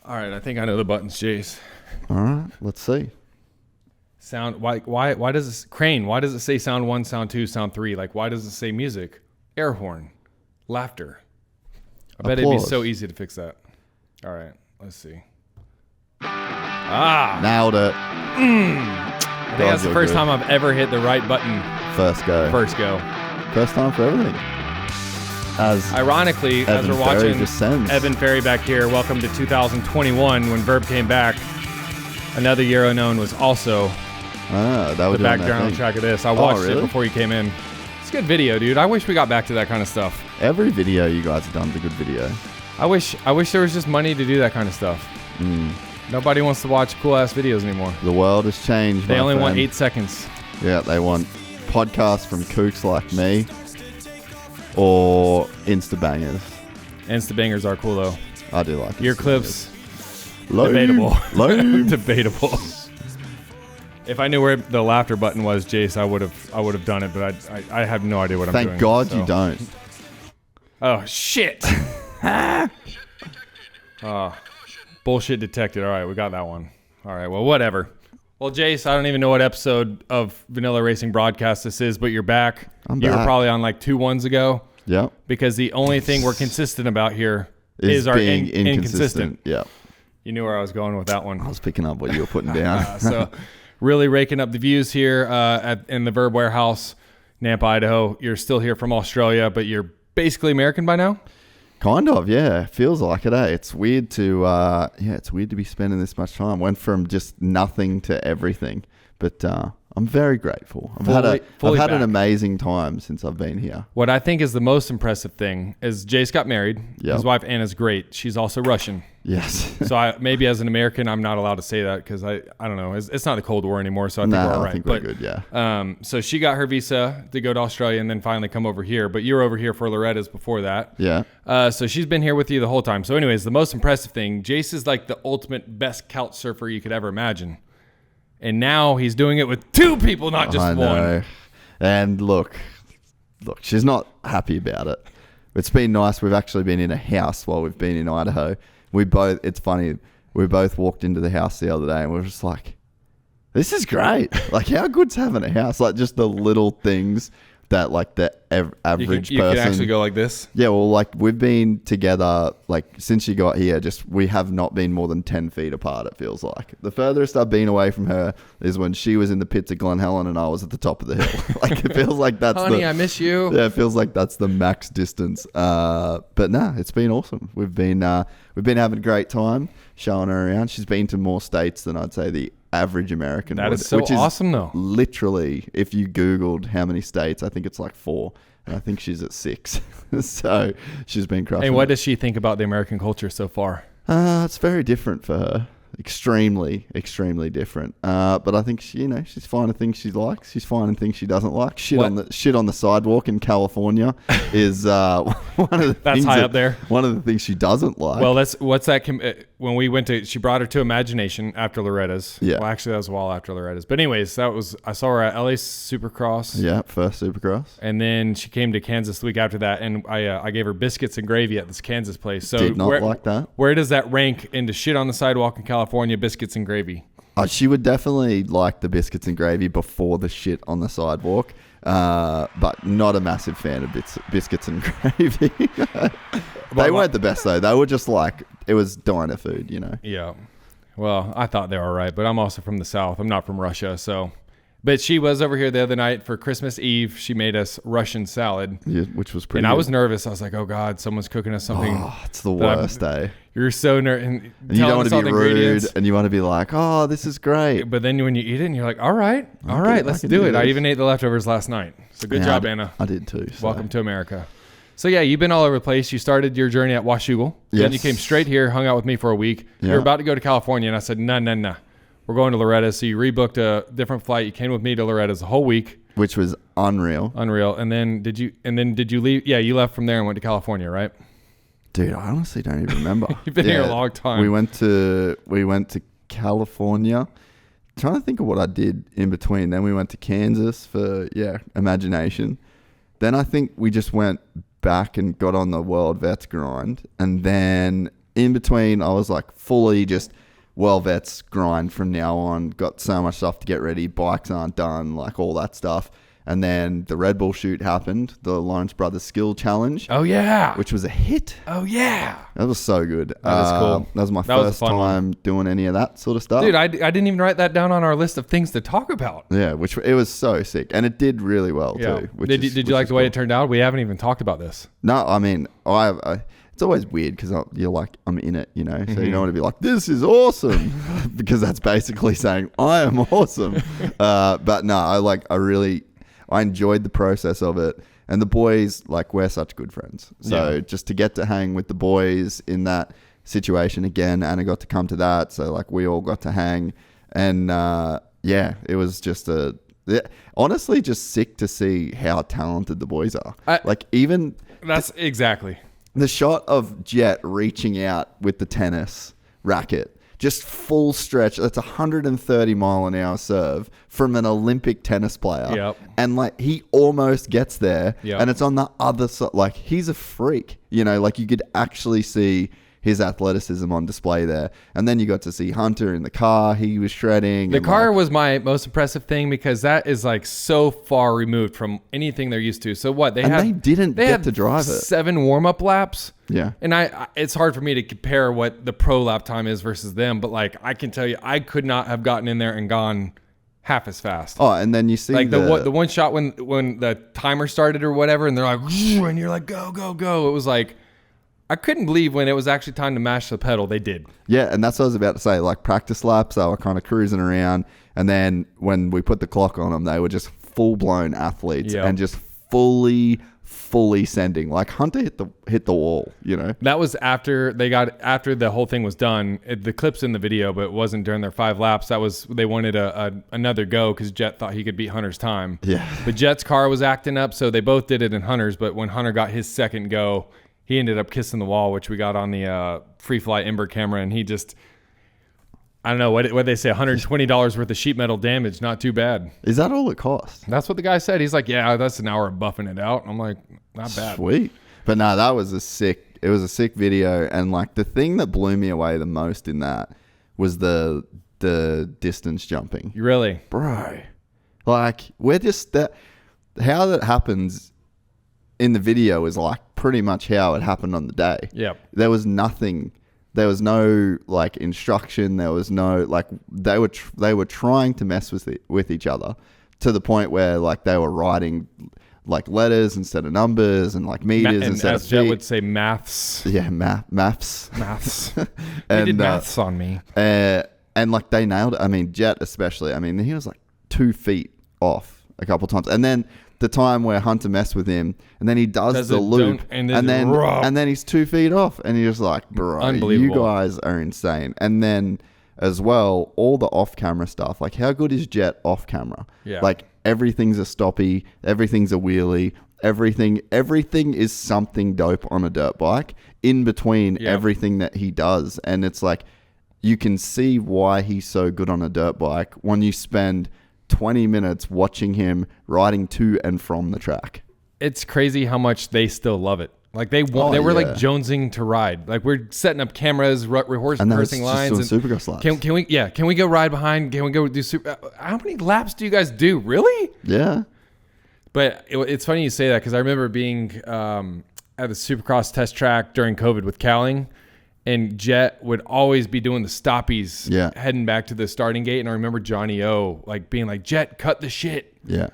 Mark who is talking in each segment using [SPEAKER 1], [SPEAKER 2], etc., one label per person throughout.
[SPEAKER 1] All right, I think I know the buttons, Jase.
[SPEAKER 2] All right, let's see.
[SPEAKER 1] Sound. Why does it Crane? Why does it say sound 1, sound 2, sound 3? Like, why does it say music? Air horn, laughter. I bet it'd be so easy to fix that. All right, let's see.
[SPEAKER 2] Nailed it.
[SPEAKER 1] I think that's the first time I've ever hit the right button.
[SPEAKER 2] First go.
[SPEAKER 1] First
[SPEAKER 2] time for everything.
[SPEAKER 1] Ironically, as we're watching Evan Ferry back here, welcome to 2021 when Verb came back. Another year unknown was also the background track of this. I watched it before you came in. It's a good video, dude. I wish we got back to that kind of stuff.
[SPEAKER 2] Every video you guys have done is a good video.
[SPEAKER 1] I wish there was just money to do that kind of stuff. Nobody wants to watch cool-ass videos anymore.
[SPEAKER 2] The world has changed,
[SPEAKER 1] They only want 8 seconds.
[SPEAKER 2] Yeah, they want podcasts from kooks like me or Insta-bangers.
[SPEAKER 1] Insta-bangers are cool, though.
[SPEAKER 2] I do like
[SPEAKER 1] Your clips,
[SPEAKER 2] Low.
[SPEAKER 1] debatable.
[SPEAKER 2] Low.
[SPEAKER 1] Debatable. If I knew where the laughter button was, Jace, I would have done it, but I have no idea what I'm doing.
[SPEAKER 2] Thank God you don't.
[SPEAKER 1] Oh, shit. Bullshit detected. All right, we got that one. All right, well, whatever. Well, Jace, I don't even know what episode of Vanilla Racing Broadcast this is, but you're back. You were probably on like 2 ones ago.
[SPEAKER 2] Yep.
[SPEAKER 1] Because the only thing we're consistent about here is our being inconsistent.
[SPEAKER 2] Yeah.
[SPEAKER 1] You knew where I was going with that one.
[SPEAKER 2] I was picking up what you were putting down.
[SPEAKER 1] So really raking up the views here in the Verb warehouse, Nampa, Idaho. You're still here from Australia, but you're basically American by now?
[SPEAKER 2] Kind of, yeah. Feels like it, eh? It's weird to be spending this much time. Went from just nothing to everything. But I'm very grateful. I've had an amazing time since I've been here.
[SPEAKER 1] What I think is the most impressive thing is Jace got married.
[SPEAKER 2] Yep.
[SPEAKER 1] His wife Anna's great. She's also Russian.
[SPEAKER 2] Yes.
[SPEAKER 1] So maybe as an American, I'm not allowed to say that because I don't know. It's not the Cold War anymore, so I think we're all right.
[SPEAKER 2] I think we're good, yeah.
[SPEAKER 1] So she got her visa to go to Australia and then finally come over here. But you were over here for Loretta's before that.
[SPEAKER 2] Yeah.
[SPEAKER 1] So she's been here with you the whole time. So anyways, the most impressive thing, Jace is like the ultimate best couch surfer you could ever imagine. And now he's doing it with 2 people, not just one.
[SPEAKER 2] And look, she's not happy about it. It's been nice. We've actually been in a house while we've been in Idaho. It's funny. We both walked into the house the other day and we were just like, this is great. Like, how good's having a house? Like, just the little things that like the average person. You can
[SPEAKER 1] actually go like this?
[SPEAKER 2] Yeah, well, like we've been together, like since she got here, we have not been more than 10 feet apart, it feels like. The furthest I've been away from her is when she was in the pits at Glen Helen and I was at the top of the hill. Like it feels like that's
[SPEAKER 1] Honey, I miss you.
[SPEAKER 2] Yeah, it feels like that's the max distance. But nah, it's been awesome. We've been having a great time showing her around. She's been to more states than I'd say the average American
[SPEAKER 1] would. That is
[SPEAKER 2] so
[SPEAKER 1] awesome, though.
[SPEAKER 2] Literally, if you Googled how many states, I think it's like 4. And I think she's at 6. So she's been crushing.
[SPEAKER 1] And what does she think about the American culture so far?
[SPEAKER 2] It's very different for her. Extremely, extremely different. But I think she's finding things she likes. She's finding things she doesn't like. Shit on the sidewalk in California is one of the
[SPEAKER 1] that's high up there.
[SPEAKER 2] One of the things she doesn't like.
[SPEAKER 1] Well, when we went to. She brought her to Imagination after Loretta's.
[SPEAKER 2] Yeah.
[SPEAKER 1] Well, actually, that was a while after Loretta's. But anyways, I saw her at LA Supercross.
[SPEAKER 2] Yeah, first Supercross.
[SPEAKER 1] And then she came to Kansas the week after that, and I gave her biscuits and gravy at this Kansas place. So
[SPEAKER 2] did not like that.
[SPEAKER 1] Where does that rank into shit on the sidewalk in California, biscuits and gravy?
[SPEAKER 2] She would definitely like the biscuits and gravy before the shit on the sidewalk, but not a massive fan of biscuits and gravy. They weren't the best, though. They were just like, it was diner food, you know?
[SPEAKER 1] Yeah. Well, I thought they were all right, but I'm also from the South. I'm not from Russia, so... But she was over here the other night for Christmas Eve. She made us Russian salad.
[SPEAKER 2] Yeah, which was pretty
[SPEAKER 1] good.
[SPEAKER 2] I
[SPEAKER 1] was nervous. I was like, oh, God, someone's cooking us something.
[SPEAKER 2] Oh, it's the worst, eh?
[SPEAKER 1] You're so nervous. And
[SPEAKER 2] you don't want to be rude, and you want to be like, oh, this is great.
[SPEAKER 1] But then when you eat it, and you're like, all right, let's do it. I even ate the leftovers last night. So good job, Anna.
[SPEAKER 2] I did too. So.
[SPEAKER 1] Welcome to America. So, yeah, you've been all over the place. You started your journey at Washougal.
[SPEAKER 2] Yes.
[SPEAKER 1] Then you came straight here, hung out with me for a week.
[SPEAKER 2] Yeah.
[SPEAKER 1] You were about to go to California, and I said, no. We're going to Loretta's. So you rebooked a different flight. You came with me to Loretta's the whole week.
[SPEAKER 2] Which was unreal.
[SPEAKER 1] And then did you leave? Yeah, you left from there and went to California, right?
[SPEAKER 2] Dude, I honestly don't even remember.
[SPEAKER 1] You've been here a long time.
[SPEAKER 2] We went to California. Trying to think of what I did in between. Then we went to Kansas for Imagination. Then I think we just went back and got on the World Vets grind, and then in between, I was like fully just vets grind from now on. Got so much stuff to get ready. Bikes aren't done, like all that stuff. And then the Red Bull shoot happened, the Lawrence Brothers Skill Challenge.
[SPEAKER 1] Oh, yeah.
[SPEAKER 2] Which was a hit.
[SPEAKER 1] Oh, yeah.
[SPEAKER 2] That was so good.
[SPEAKER 1] That was cool.
[SPEAKER 2] That was my first time doing any of that sort of stuff.
[SPEAKER 1] Dude, I didn't even write that down on our list of things to talk about.
[SPEAKER 2] Yeah, which it was so sick. And it did really well, too.
[SPEAKER 1] Did you like the way it turned out? We haven't even talked about this.
[SPEAKER 2] No, I mean, it's always weird because you're like, I'm in it, you know? So you don't want to be like, this is awesome. Because that's basically saying, I am awesome. But no, I enjoyed the process of it. And the boys, like, we're such good friends. So just to get to hang with the boys in that situation again, Anna got to come to that. So, like, we all got to hang. And, it was just honestly just sick to see how talented the boys are.
[SPEAKER 1] That's exactly.
[SPEAKER 2] The shot of Jet reaching out with the tennis racket. Just full stretch. That's 130 mile an hour serve from an Olympic tennis player.
[SPEAKER 1] Yep.
[SPEAKER 2] And like he almost gets there.
[SPEAKER 1] Yep.
[SPEAKER 2] And it's on the other side. Like he's a freak. You know, like you could actually see his athleticism on display there. And then you got to see Hunter in the car. He was shredding.
[SPEAKER 1] The car was my most impressive thing because that is like so far removed from anything they're used to. So what? They
[SPEAKER 2] didn't get to drive it.
[SPEAKER 1] 7 warm-up laps.
[SPEAKER 2] Yeah.
[SPEAKER 1] And it's hard for me to compare what the pro lap time is versus them. But like I can tell you, I could not have gotten in there and gone half as fast.
[SPEAKER 2] Oh, and then you see
[SPEAKER 1] like the one shot when the timer started or whatever, and they're like, and you're like, go, go, go. It was like, I couldn't believe when it was actually time to mash the pedal, they did.
[SPEAKER 2] Yeah, and that's what I was about to say. Like practice laps, they were kind of cruising around. And then when we put the clock on them, they were just full-blown athletes and just fully sending. Like Hunter hit the wall, you know?
[SPEAKER 1] That was after the whole thing was done. The clip's in the video, but it wasn't during their 5 laps. They wanted another go because Jet thought he could beat Hunter's time.
[SPEAKER 2] Yeah.
[SPEAKER 1] But Jet's car was acting up, so they both did it in Hunter's. But when Hunter got his second go, he ended up kissing the wall, which we got on the Free Flight Ember camera, and he just, I don't know, what they say, $120 worth of sheet metal damage, not too bad.
[SPEAKER 2] Is that all it cost?
[SPEAKER 1] That's what the guy said. He's like, yeah, that's an hour of buffing it out. I'm like, not bad.
[SPEAKER 2] Sweet. But no, that was a sick video, and like the thing that blew me away the most in that was the distance jumping.
[SPEAKER 1] Really?
[SPEAKER 2] Bro. Like, we're just how that happens in the video is like pretty much how it happened on the day.
[SPEAKER 1] Yep.
[SPEAKER 2] There was nothing. There was no like instruction. There was no like they were trying to mess with each other to the point where like they were writing like letters instead of numbers and like meters instead of feet.
[SPEAKER 1] Jet would say maths.
[SPEAKER 2] Yeah, maths.
[SPEAKER 1] They did maths on me.
[SPEAKER 2] And like they nailed it. I mean, Jet especially. I mean, he was like 2 feet off a couple of times, and then the time where Hunter messed with him, and then he does the loop, and then he's 2 feet off, and you're just like, bro, you guys are insane. And then as well, all the off-camera stuff, like how good is Jet off-camera?
[SPEAKER 1] Yeah.
[SPEAKER 2] Like everything's a stoppie, everything's a wheelie, everything is something dope on a dirt bike in between everything that he does. And it's like, you can see why he's so good on a dirt bike when you spend 20 minutes watching him riding to and from the track.
[SPEAKER 1] It's crazy how much they still love it. Like they were like jonesing to ride. Like we're setting up cameras, rehearsing lines, and
[SPEAKER 2] Supercross laps.
[SPEAKER 1] Can we go ride behind? Can we go do super? How many laps do you guys do? Really?
[SPEAKER 2] Yeah.
[SPEAKER 1] But it's funny you say that because I remember being at the Supercross test track during COVID with Cowling. And Jet would always be doing the stoppies heading back to the starting gate. And I remember Johnny O like being like, Jet, cut the shit.
[SPEAKER 2] Yeah.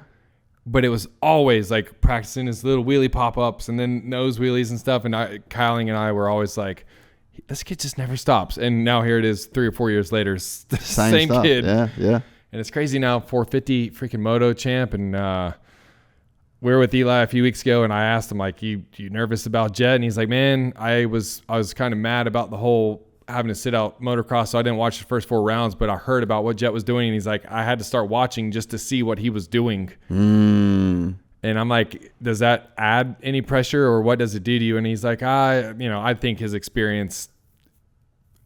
[SPEAKER 1] But it was always like practicing his little wheelie pop-ups and then nose wheelies and stuff. And Kyling and I were always like, this kid just never stops. And now here it is 3 or 4 years later. Same kid.
[SPEAKER 2] Yeah, yeah.
[SPEAKER 1] And it's crazy now, 450 freaking moto champ. And we were with Eli a few weeks ago, and I asked him, like, you nervous about Jet? And he's like, man, I was kind of mad about the whole having to sit out motocross, so I didn't watch the first 4 rounds, but I heard about what Jet was doing, and he's like, I had to start watching just to see what he was doing. And I'm like, does that add any pressure, or what does it do to you? And he's like, I think his experience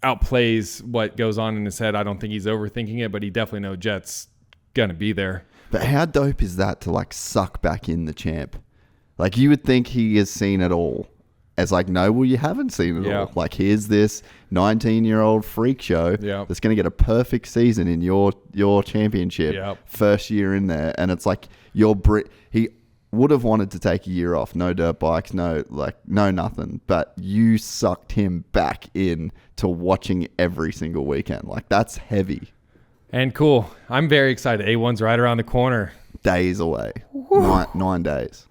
[SPEAKER 1] outplays what goes on in his head. I don't think he's overthinking it, but he definitely knows Jet's going to be there.
[SPEAKER 2] But how dope is that to like suck back in the champ? Like you would think he has seen it all It's like, no, well, you haven't seen it all. Like, here's this 19-year-old freak show that's going to get a perfect season in your championship, first year in there. And it's like, he would have wanted to take a year off, no dirt bikes, no nothing. But you sucked him back in to watching every single weekend. Like, that's heavy.
[SPEAKER 1] And cool. I'm very excited. A1's right around the corner.
[SPEAKER 2] Days away. 9 days.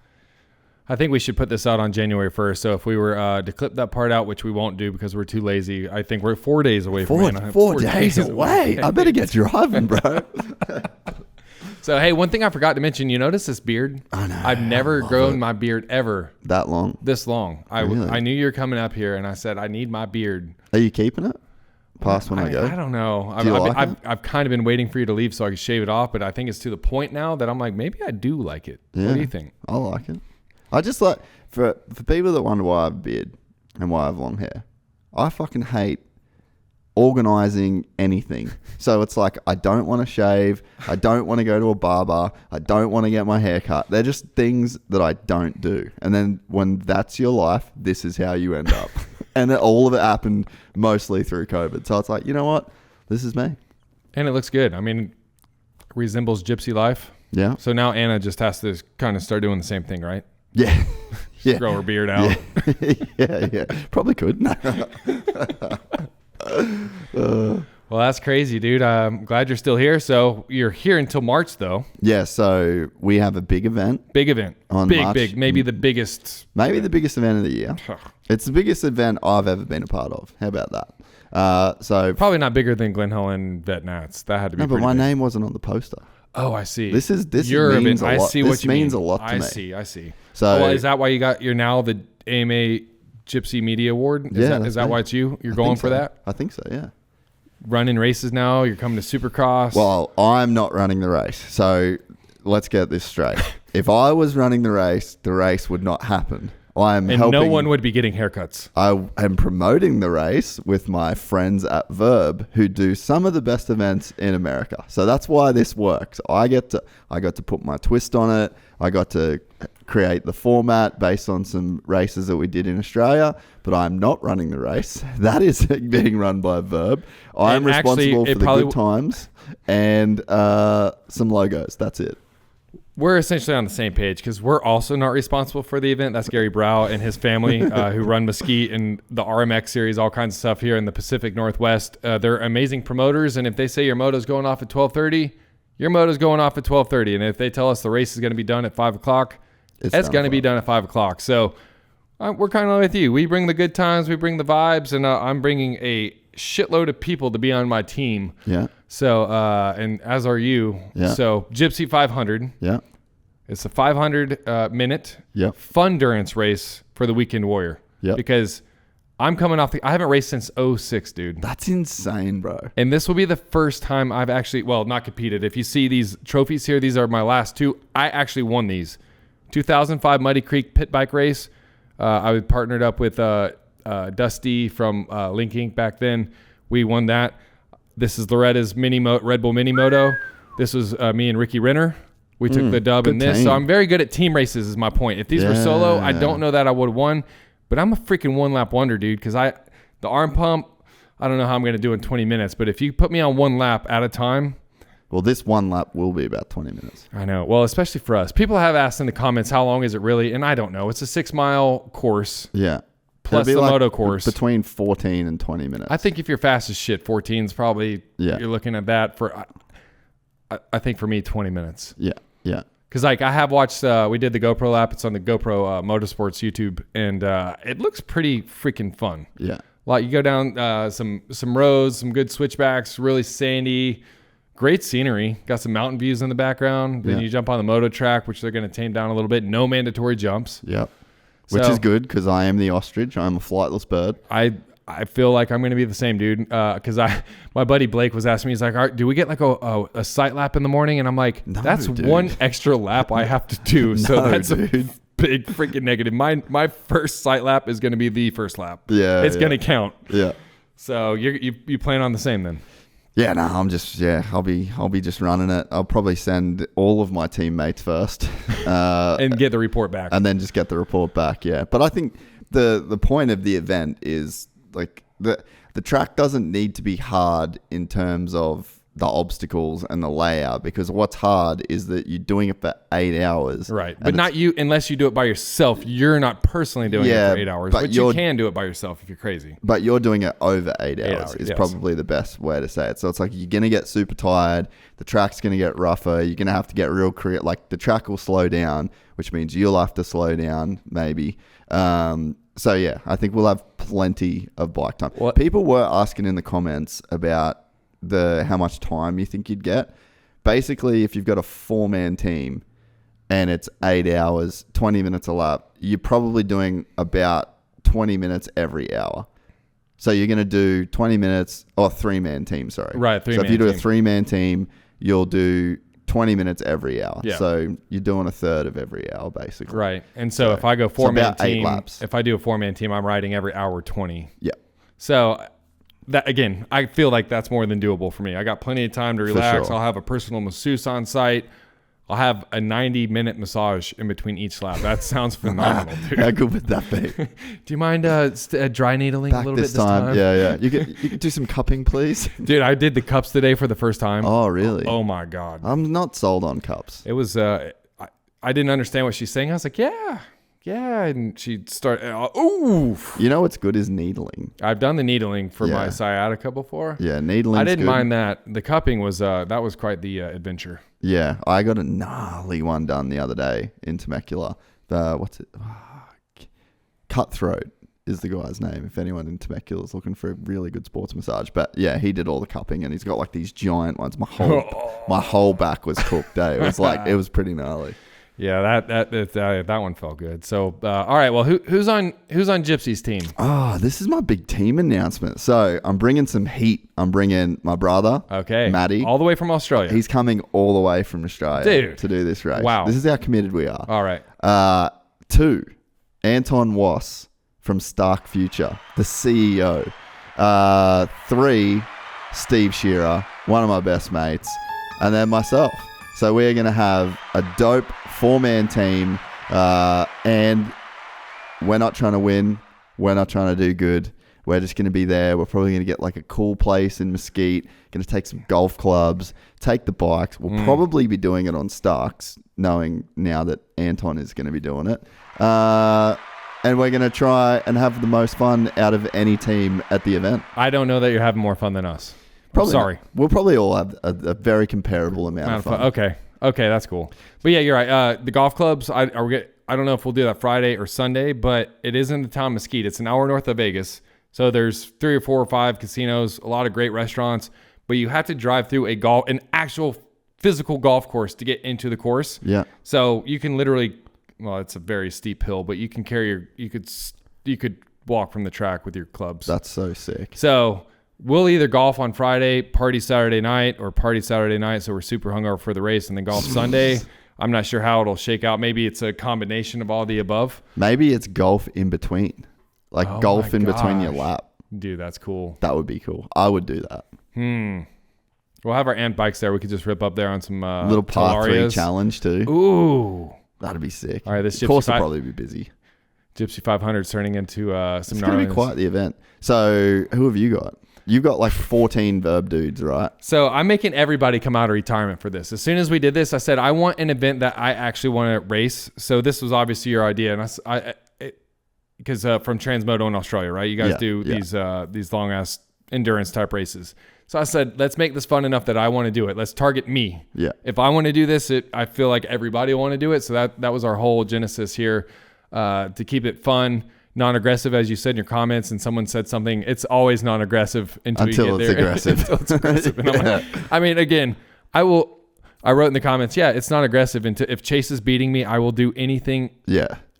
[SPEAKER 1] I think we should put this out on January 1st. So if we were to clip that part out, which we won't do because we're too lazy, I think we're 4 days away from it.
[SPEAKER 2] 4 days away. I better get driving, bro.
[SPEAKER 1] So, hey, one thing I forgot to mention, you notice this beard?
[SPEAKER 2] I know.
[SPEAKER 1] I've never grown my beard ever.
[SPEAKER 2] That long?
[SPEAKER 1] This long.
[SPEAKER 2] Really?
[SPEAKER 1] I knew you were coming up here, and I said, I need my beard.
[SPEAKER 2] Are you keeping it? Past when I go?
[SPEAKER 1] I don't know.
[SPEAKER 2] I've
[SPEAKER 1] kind of been waiting for you to leave so I could shave it off, but I think it's to the point now that I'm like, maybe I do like it. Yeah. What do you think?
[SPEAKER 2] I like it. I just like, for people that wonder why I have a beard and why I have long hair, I fucking hate organizing anything. So it's like, I don't want to shave. I don't want to go to a barber. I don't want to get my hair cut. They're just things that I don't do. And then when that's your life, this is how you end up. And all of it happened mostly through COVID. So it's like, you know what? This is me.
[SPEAKER 1] And it looks good. I mean, resembles gypsy life.
[SPEAKER 2] Yeah.
[SPEAKER 1] So now Anna just has to kind of start doing the same thing, right?
[SPEAKER 2] Yeah. Yeah.
[SPEAKER 1] Grow her beard out.
[SPEAKER 2] Yeah. Probably could.
[SPEAKER 1] Well, that's crazy, dude. I'm glad you're still here. So you're here until March, though.
[SPEAKER 2] Yeah. So we have a big event. On March.
[SPEAKER 1] Big. Maybe the biggest.
[SPEAKER 2] Maybe the biggest event of the year. It's the biggest event I've ever been a part of. How about that? So
[SPEAKER 1] probably not bigger than Glen Helen Vet Nats. That had to be.
[SPEAKER 2] No, but my
[SPEAKER 1] big.
[SPEAKER 2] name wasn't on the poster.
[SPEAKER 1] Oh, I see.
[SPEAKER 2] This means a lot.
[SPEAKER 1] I see what you mean.
[SPEAKER 2] This means a lot to me.
[SPEAKER 1] I see.
[SPEAKER 2] So
[SPEAKER 1] well, is that why you're now the AMA Gypsy Media Award? Is that why it's you? You're going for that?
[SPEAKER 2] I think so, yeah.
[SPEAKER 1] Running races now? You're coming to Supercross?
[SPEAKER 2] Well, I'm not running the race. So let's get this straight. If I was running the race would not happen.
[SPEAKER 1] No one would be getting haircuts.
[SPEAKER 2] I am promoting the race with my friends at Vurb, who do some of the best events in America. So that's why this works. I got to put my twist on it. I got to create the format based on some races that we did in Australia, but I'm not running the race. That is being run by Vurb. I'm responsible for the good times and some logos. That's it.
[SPEAKER 1] We're essentially on the same page because we're also not responsible for the event. That's Gary Brow and his family who run Mesquite and the RMX series, all kinds of stuff here in the Pacific Northwest. They're amazing promoters, and if they say your moto's going off at 12:30, your moto's going off at 12:30. And if they tell us the race is going to be done at 5 o'clock, it's going to be done at 5 o'clock. So we're kind of with you. We bring the good times, we bring the vibes, and I'm bringing a shitload of people to be on my team.
[SPEAKER 2] Yeah.
[SPEAKER 1] So, and as are you. Yeah. So, Gypsy 500.
[SPEAKER 2] Yeah.
[SPEAKER 1] It's a 500 minute fun endurance race for the Weekend Warrior.
[SPEAKER 2] Yeah.
[SPEAKER 1] Because I'm coming off I haven't raced since 06, dude.
[SPEAKER 2] That's insane, bro.
[SPEAKER 1] And this will be the first time I've actually, not competed. If you see these trophies here, these are my last two. I actually won these. 2005 Muddy Creek pit bike race. I partnered up with Dusty from Link Inc. back then. We won that. This is Loretta's Red Bull Mini Moto. This was me and Ricky Renner. We took the dub in this. Team. So I'm very good at team races is my point. If these were solo, I don't know that I would have won. But I'm a freaking one-lap wonder, dude, because the arm pump, I don't know how I'm going to do in 20 minutes. But if you put me on one lap at a time.
[SPEAKER 2] Well, this one lap will be about 20 minutes.
[SPEAKER 1] I know. Well, especially for us. People have asked in the comments, how long is it really? And I don't know. It's a 6-mile course.
[SPEAKER 2] Yeah.
[SPEAKER 1] Plus the moto course.
[SPEAKER 2] Between 14 and 20 minutes.
[SPEAKER 1] I think if you're fast as shit, 14 is probably, you're looking at that for, I think for me, 20 minutes.
[SPEAKER 2] Yeah.
[SPEAKER 1] Because I have watched, we did the GoPro lap. It's on the GoPro Motorsports YouTube, and it looks pretty freaking fun.
[SPEAKER 2] Yeah.
[SPEAKER 1] Like you go down some roads, some good switchbacks, really sandy, great scenery. Got some mountain views in the background. Then you jump on the moto track, which they're going to tame down a little bit. No mandatory jumps.
[SPEAKER 2] Yep. Which is good because I am the ostrich. I'm a flightless bird.
[SPEAKER 1] I feel like I'm going to be the same, dude. Because my buddy Blake was asking me, he's like, do we get like a sight lap in the morning? And I'm like, that's dude. One extra lap I have to do. So that's a big freaking negative. My first sight lap is going to be the first lap.
[SPEAKER 2] Yeah.
[SPEAKER 1] It's going to count.
[SPEAKER 2] Yeah.
[SPEAKER 1] So you plan on the same then?
[SPEAKER 2] Yeah, no, I'll be just running it. I'll probably send all of my teammates first.
[SPEAKER 1] And get the report back.
[SPEAKER 2] And then just get the report back, yeah. But I think the point of the event is like the track doesn't need to be hard in terms of the obstacles and the layout, because what's hard is that you're doing it for 8 hours.
[SPEAKER 1] Right. But not you, unless you do it by yourself. You're not personally doing it for 8 hours, but you can do it by yourself if you're crazy.
[SPEAKER 2] But you're doing it over 8 hours is probably the best way to say it. So it's like you're going to get super tired. The track's going to get rougher. You're going to have to get real creative. Like the track will slow down, which means you'll have to slow down maybe. So yeah, I think we'll have plenty of bike time. People were asking in the comments about how much time you think you'd get. Basically, if you've got a 4-man team and it's 8 hours, 20 minutes a lap, you're probably doing about 20 minutes every hour. So you're going to do 20 minutes, or 3-man team, sorry.
[SPEAKER 1] Right, 3-man team.
[SPEAKER 2] So if you do a 3-man team, you'll do 20 minutes every hour. Yeah. So you're doing a third of every hour, basically.
[SPEAKER 1] Right. And so if I go 4-man team, if I do a 4-man team, I'm riding every hour 20.
[SPEAKER 2] Yeah.
[SPEAKER 1] So that, again, I feel like that's more than doable for me. I got plenty of time to relax. I'll have a personal masseuse on site. I'll have a 90-minute massage in between each lap. That sounds phenomenal, dude.
[SPEAKER 2] How good would that be?
[SPEAKER 1] Do you mind dry needling a little bit this time?
[SPEAKER 2] Yeah. You could do some cupping, please.
[SPEAKER 1] Dude, I did the cups today for the first time.
[SPEAKER 2] Oh, really?
[SPEAKER 1] Oh my God.
[SPEAKER 2] I'm not sold on cups.
[SPEAKER 1] It was, I didn't understand what she's saying. I was like, yeah. And she'd start, oof.
[SPEAKER 2] You know what's good is needling.
[SPEAKER 1] I've done the needling for my sciatica before.
[SPEAKER 2] Yeah, needling.
[SPEAKER 1] I didn't mind that. The cupping was, that was quite the adventure.
[SPEAKER 2] Yeah, I got a gnarly one done the other day in Temecula. What's it? Cutthroat is the guy's name, if anyone in Temecula is looking for a really good sports massage. But yeah, he did all the cupping, and he's got like these giant ones. My whole back was cooked. It was pretty gnarly.
[SPEAKER 1] Yeah, that one felt good. So, all right. Well, who's on Gypsy's team?
[SPEAKER 2] Oh, this is my big team announcement. So I'm bringing some heat. I'm bringing my brother, Matty,
[SPEAKER 1] all the way from Australia.
[SPEAKER 2] He's coming all the way from Australia, to do this race.
[SPEAKER 1] Wow,
[SPEAKER 2] this is how committed we are.
[SPEAKER 1] All right.
[SPEAKER 2] 2, Anton Was from Stark Future, the CEO. 3, Steve Shearer, one of my best mates, and then myself. So we're going to have a dope 4-man team, and we're not trying to win. We're not trying to do good. We're just going to be there. We're probably going to get like a cool place in Mesquite, going to take some golf clubs, take the bikes. We'll probably be doing it on Starks, knowing now that Anton is going to be doing it. And we're going to try and have the most fun out of any team at the event.
[SPEAKER 1] I don't know that you're having more fun than us.
[SPEAKER 2] Probably
[SPEAKER 1] Sorry.
[SPEAKER 2] Not. We'll probably all have a very comparable amount of fun.
[SPEAKER 1] Okay, that's cool. But yeah, you're right. The golf clubs, I don't know if we'll do that Friday or Sunday, but it is in the town of Mesquite. It's an hour north of Vegas. So there's 3 or 4 or 5 casinos, a lot of great restaurants, but you have to drive through an actual physical golf course to get into the course.
[SPEAKER 2] Yeah.
[SPEAKER 1] So you can literally, well, it's a very steep hill, but you can you could walk from the track with your clubs.
[SPEAKER 2] That's so sick.
[SPEAKER 1] So we'll either golf on Friday, party Saturday night, or party Saturday night, so we're super hungover for the race, and then golf Sunday. I'm not sure how it'll shake out. Maybe it's a combination of all the above.
[SPEAKER 2] Maybe it's golf in between. Like golf in between your lap.
[SPEAKER 1] Dude, that's cool.
[SPEAKER 2] That would be cool. I would do that.
[SPEAKER 1] We'll have our ant bikes there. We could just rip up there on some
[SPEAKER 2] little par 3 challenge too.
[SPEAKER 1] Ooh.
[SPEAKER 2] That'd be sick.
[SPEAKER 1] All right, this
[SPEAKER 2] course will probably be busy.
[SPEAKER 1] Gypsy 500 turning into some
[SPEAKER 2] It's going to be quite the event. So who have you got? You've got like 14 Vurb dudes, right? So
[SPEAKER 1] I'm making everybody come out of retirement for this. As soon as we did this, I said, I want an event that I actually want to race. So this was obviously your idea. And because from Transmoto in Australia, right? You guys do these long ass endurance type races. So I said, let's make this fun enough that I want to do it. Let's target me.
[SPEAKER 2] Yeah.
[SPEAKER 1] If I want to do this, I feel like everybody will want to do it. So that was our whole genesis here, to keep it fun, non-aggressive, as you said in your comments, and someone said something. It's always non-aggressive until you get there.
[SPEAKER 2] Aggressive.
[SPEAKER 1] Until it's aggressive. And I'm like, I mean, again, I wrote in the comments, it's not aggressive. If Chase is beating me, I will do anything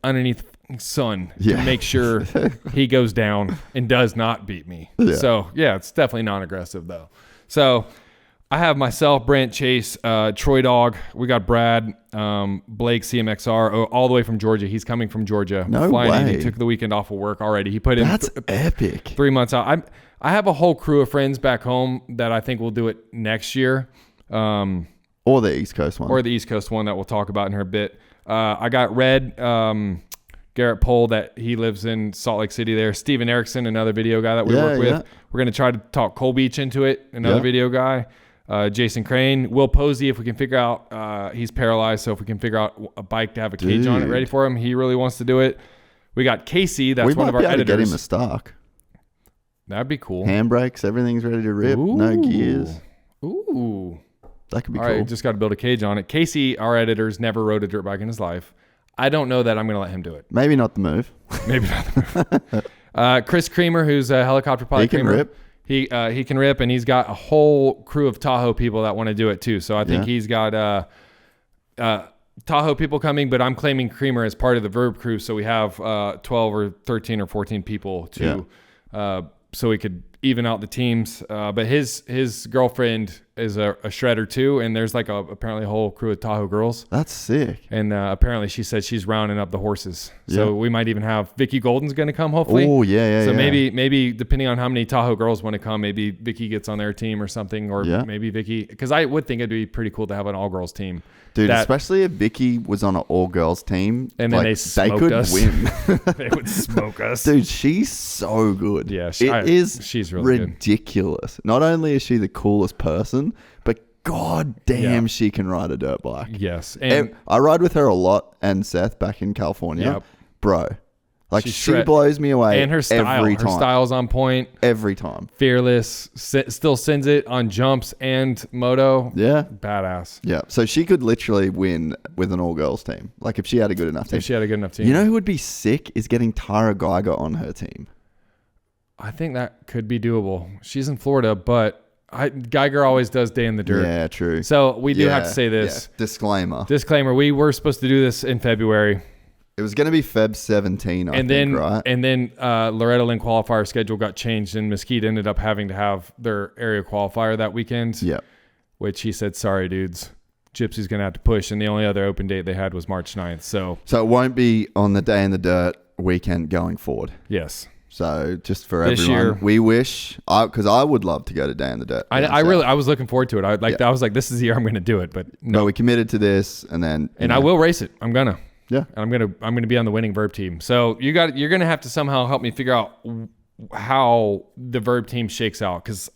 [SPEAKER 1] underneath sun to make sure he goes down and does not beat me. Yeah. So it's definitely non-aggressive though. So I have myself, Brent, Chase, Troy Dog. We got Brad, Blake, CMXR, all the way from Georgia. He's coming from Georgia.
[SPEAKER 2] No way.
[SPEAKER 1] He took the weekend off of work already. He put in
[SPEAKER 2] That's epic.
[SPEAKER 1] 3 months out. I have a whole crew of friends back home that I think will do it next year.
[SPEAKER 2] Or the East Coast one.
[SPEAKER 1] Or the East Coast one that we'll talk about in her bit. I got Red, Garrett Pohl, that he lives in Salt Lake City there. Steven Erickson, another video guy that we work with. We're going to try to talk Cole Beach into it, another video guy. Jason Crane. Will Posey, if we can figure out, he's paralyzed, so if we can figure out a bike to have a cage on it ready for him, he really wants to do it. We got Casey, that's one of our editors. We might be able to get
[SPEAKER 2] him a stock.
[SPEAKER 1] That'd be cool.
[SPEAKER 2] Handbrakes, everything's ready to rip. Ooh. No gears.
[SPEAKER 1] Ooh.
[SPEAKER 2] That could be
[SPEAKER 1] cool.
[SPEAKER 2] All
[SPEAKER 1] right, just got to build a cage on it. Casey, our editor's never rode a dirt bike in his life. I don't know that I'm going to let him do it.
[SPEAKER 2] Maybe not the move.
[SPEAKER 1] Maybe not the move. Chris Creamer, who's a helicopter pilot.
[SPEAKER 2] He can rip.
[SPEAKER 1] He can rip, and he's got a whole crew of Tahoe people that want to do it too. So I think he's got Tahoe people coming, but I'm claiming Creamer as part of the Vurb crew. So we have 12 or 13 or 14 people to so we could even out the teams. But his girlfriend is a shredder too, and there's like apparently a whole crew of Tahoe girls.
[SPEAKER 2] That's sick.
[SPEAKER 1] And apparently she said she's rounding up the horses. So we might even have Vicky Golden's going to come hopefully.
[SPEAKER 2] Oh yeah.
[SPEAKER 1] So maybe depending on how many Tahoe girls want to come, maybe Vicky gets on their team or something, or maybe Vicky, because I would think it'd be pretty cool to have an all girls team.
[SPEAKER 2] Dude, especially if Vicky was on an all-girls team,
[SPEAKER 1] and then they could
[SPEAKER 2] win.
[SPEAKER 1] They would smoke us.
[SPEAKER 2] Dude, she's so good.
[SPEAKER 1] Yeah,
[SPEAKER 2] she's really ridiculous. Good. Not only is she the coolest person, but god damn, she can ride a dirt bike.
[SPEAKER 1] Yes. And
[SPEAKER 2] I ride with her a lot, and Seth back in California. Bro. Like, she blows me away.
[SPEAKER 1] And her style.
[SPEAKER 2] Every time.
[SPEAKER 1] Her style's on point.
[SPEAKER 2] Every time.
[SPEAKER 1] Fearless. Still sends it on jumps and moto.
[SPEAKER 2] Yeah.
[SPEAKER 1] Badass.
[SPEAKER 2] Yeah. So she could literally win with an all-girls team. Like, if she had a good enough team. You know who would be sick is getting Tyra Geiger on her team.
[SPEAKER 1] I think that could be doable. She's in Florida, but Geiger always does day in the dirt.
[SPEAKER 2] Yeah, true.
[SPEAKER 1] So we do have to say this.
[SPEAKER 2] Yeah.
[SPEAKER 1] Disclaimer. We were supposed to do this in February.
[SPEAKER 2] It was going to be Feb 17, I think, right?
[SPEAKER 1] And then Loretta Lynn qualifier schedule got changed, and Mesquite ended up having to have their area qualifier that weekend.
[SPEAKER 2] Yeah.
[SPEAKER 1] Which he said, sorry, dudes. Gypsy's going to have to push, and the only other open date they had was March 9th. So
[SPEAKER 2] it won't be on the Day in the Dirt weekend going forward.
[SPEAKER 1] Yes.
[SPEAKER 2] So just for this everyone, year, we wish, because I would love to go to Day in the Dirt.
[SPEAKER 1] I was looking forward to it. I was like, this is the year I'm going to do it, but no.
[SPEAKER 2] But we committed to this, and then
[SPEAKER 1] I will race it. I'm gonna.
[SPEAKER 2] Yeah,
[SPEAKER 1] and I'm gonna be on the winning Vurb team. So you're gonna have to somehow help me figure out how the Vurb team shakes out, because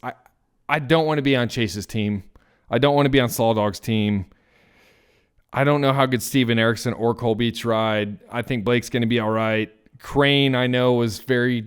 [SPEAKER 1] I don't want to be on Chase's team. I don't want to be on Slaw Dog's team. I don't know how good Steven Erickson or Cole Beach ride. I think Blake's gonna be all right. Crane, I know, was very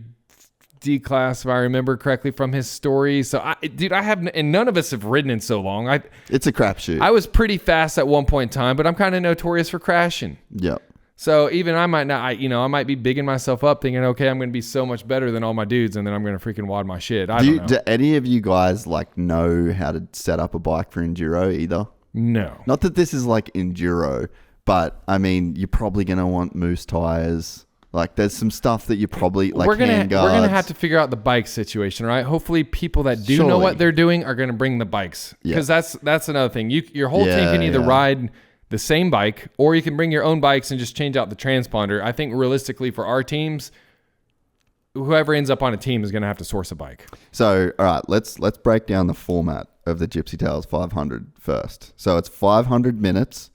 [SPEAKER 1] D-class, if I remember correctly from his story. So, and none of us have ridden in so long.
[SPEAKER 2] It's a crapshoot.
[SPEAKER 1] I was pretty fast at one point in time, but I'm kind of notorious for crashing.
[SPEAKER 2] Yep.
[SPEAKER 1] So even I might not, I might be bigging myself up thinking, okay, I'm going to be so much better than all my dudes, and then I'm going to freaking wad my shit. I don't know.
[SPEAKER 2] Do any of you guys know how to set up a bike for enduro either?
[SPEAKER 1] No.
[SPEAKER 2] Not that this is like enduro, but I mean, you're probably going to want moose tires. Like, there's some stuff that you probably like. We're gonna
[SPEAKER 1] have to figure out the bike situation, right? Hopefully, people that do know what they're doing are gonna bring the bikes, because that's another thing. Your whole team can either ride the same bike, or you can bring your own bikes and just change out the transponder. I think realistically for our teams, whoever ends up on a team is gonna have to source a bike.
[SPEAKER 2] So, all right, let's break down the format of the Gypsy Tales 500 first. So it's 500 minutes,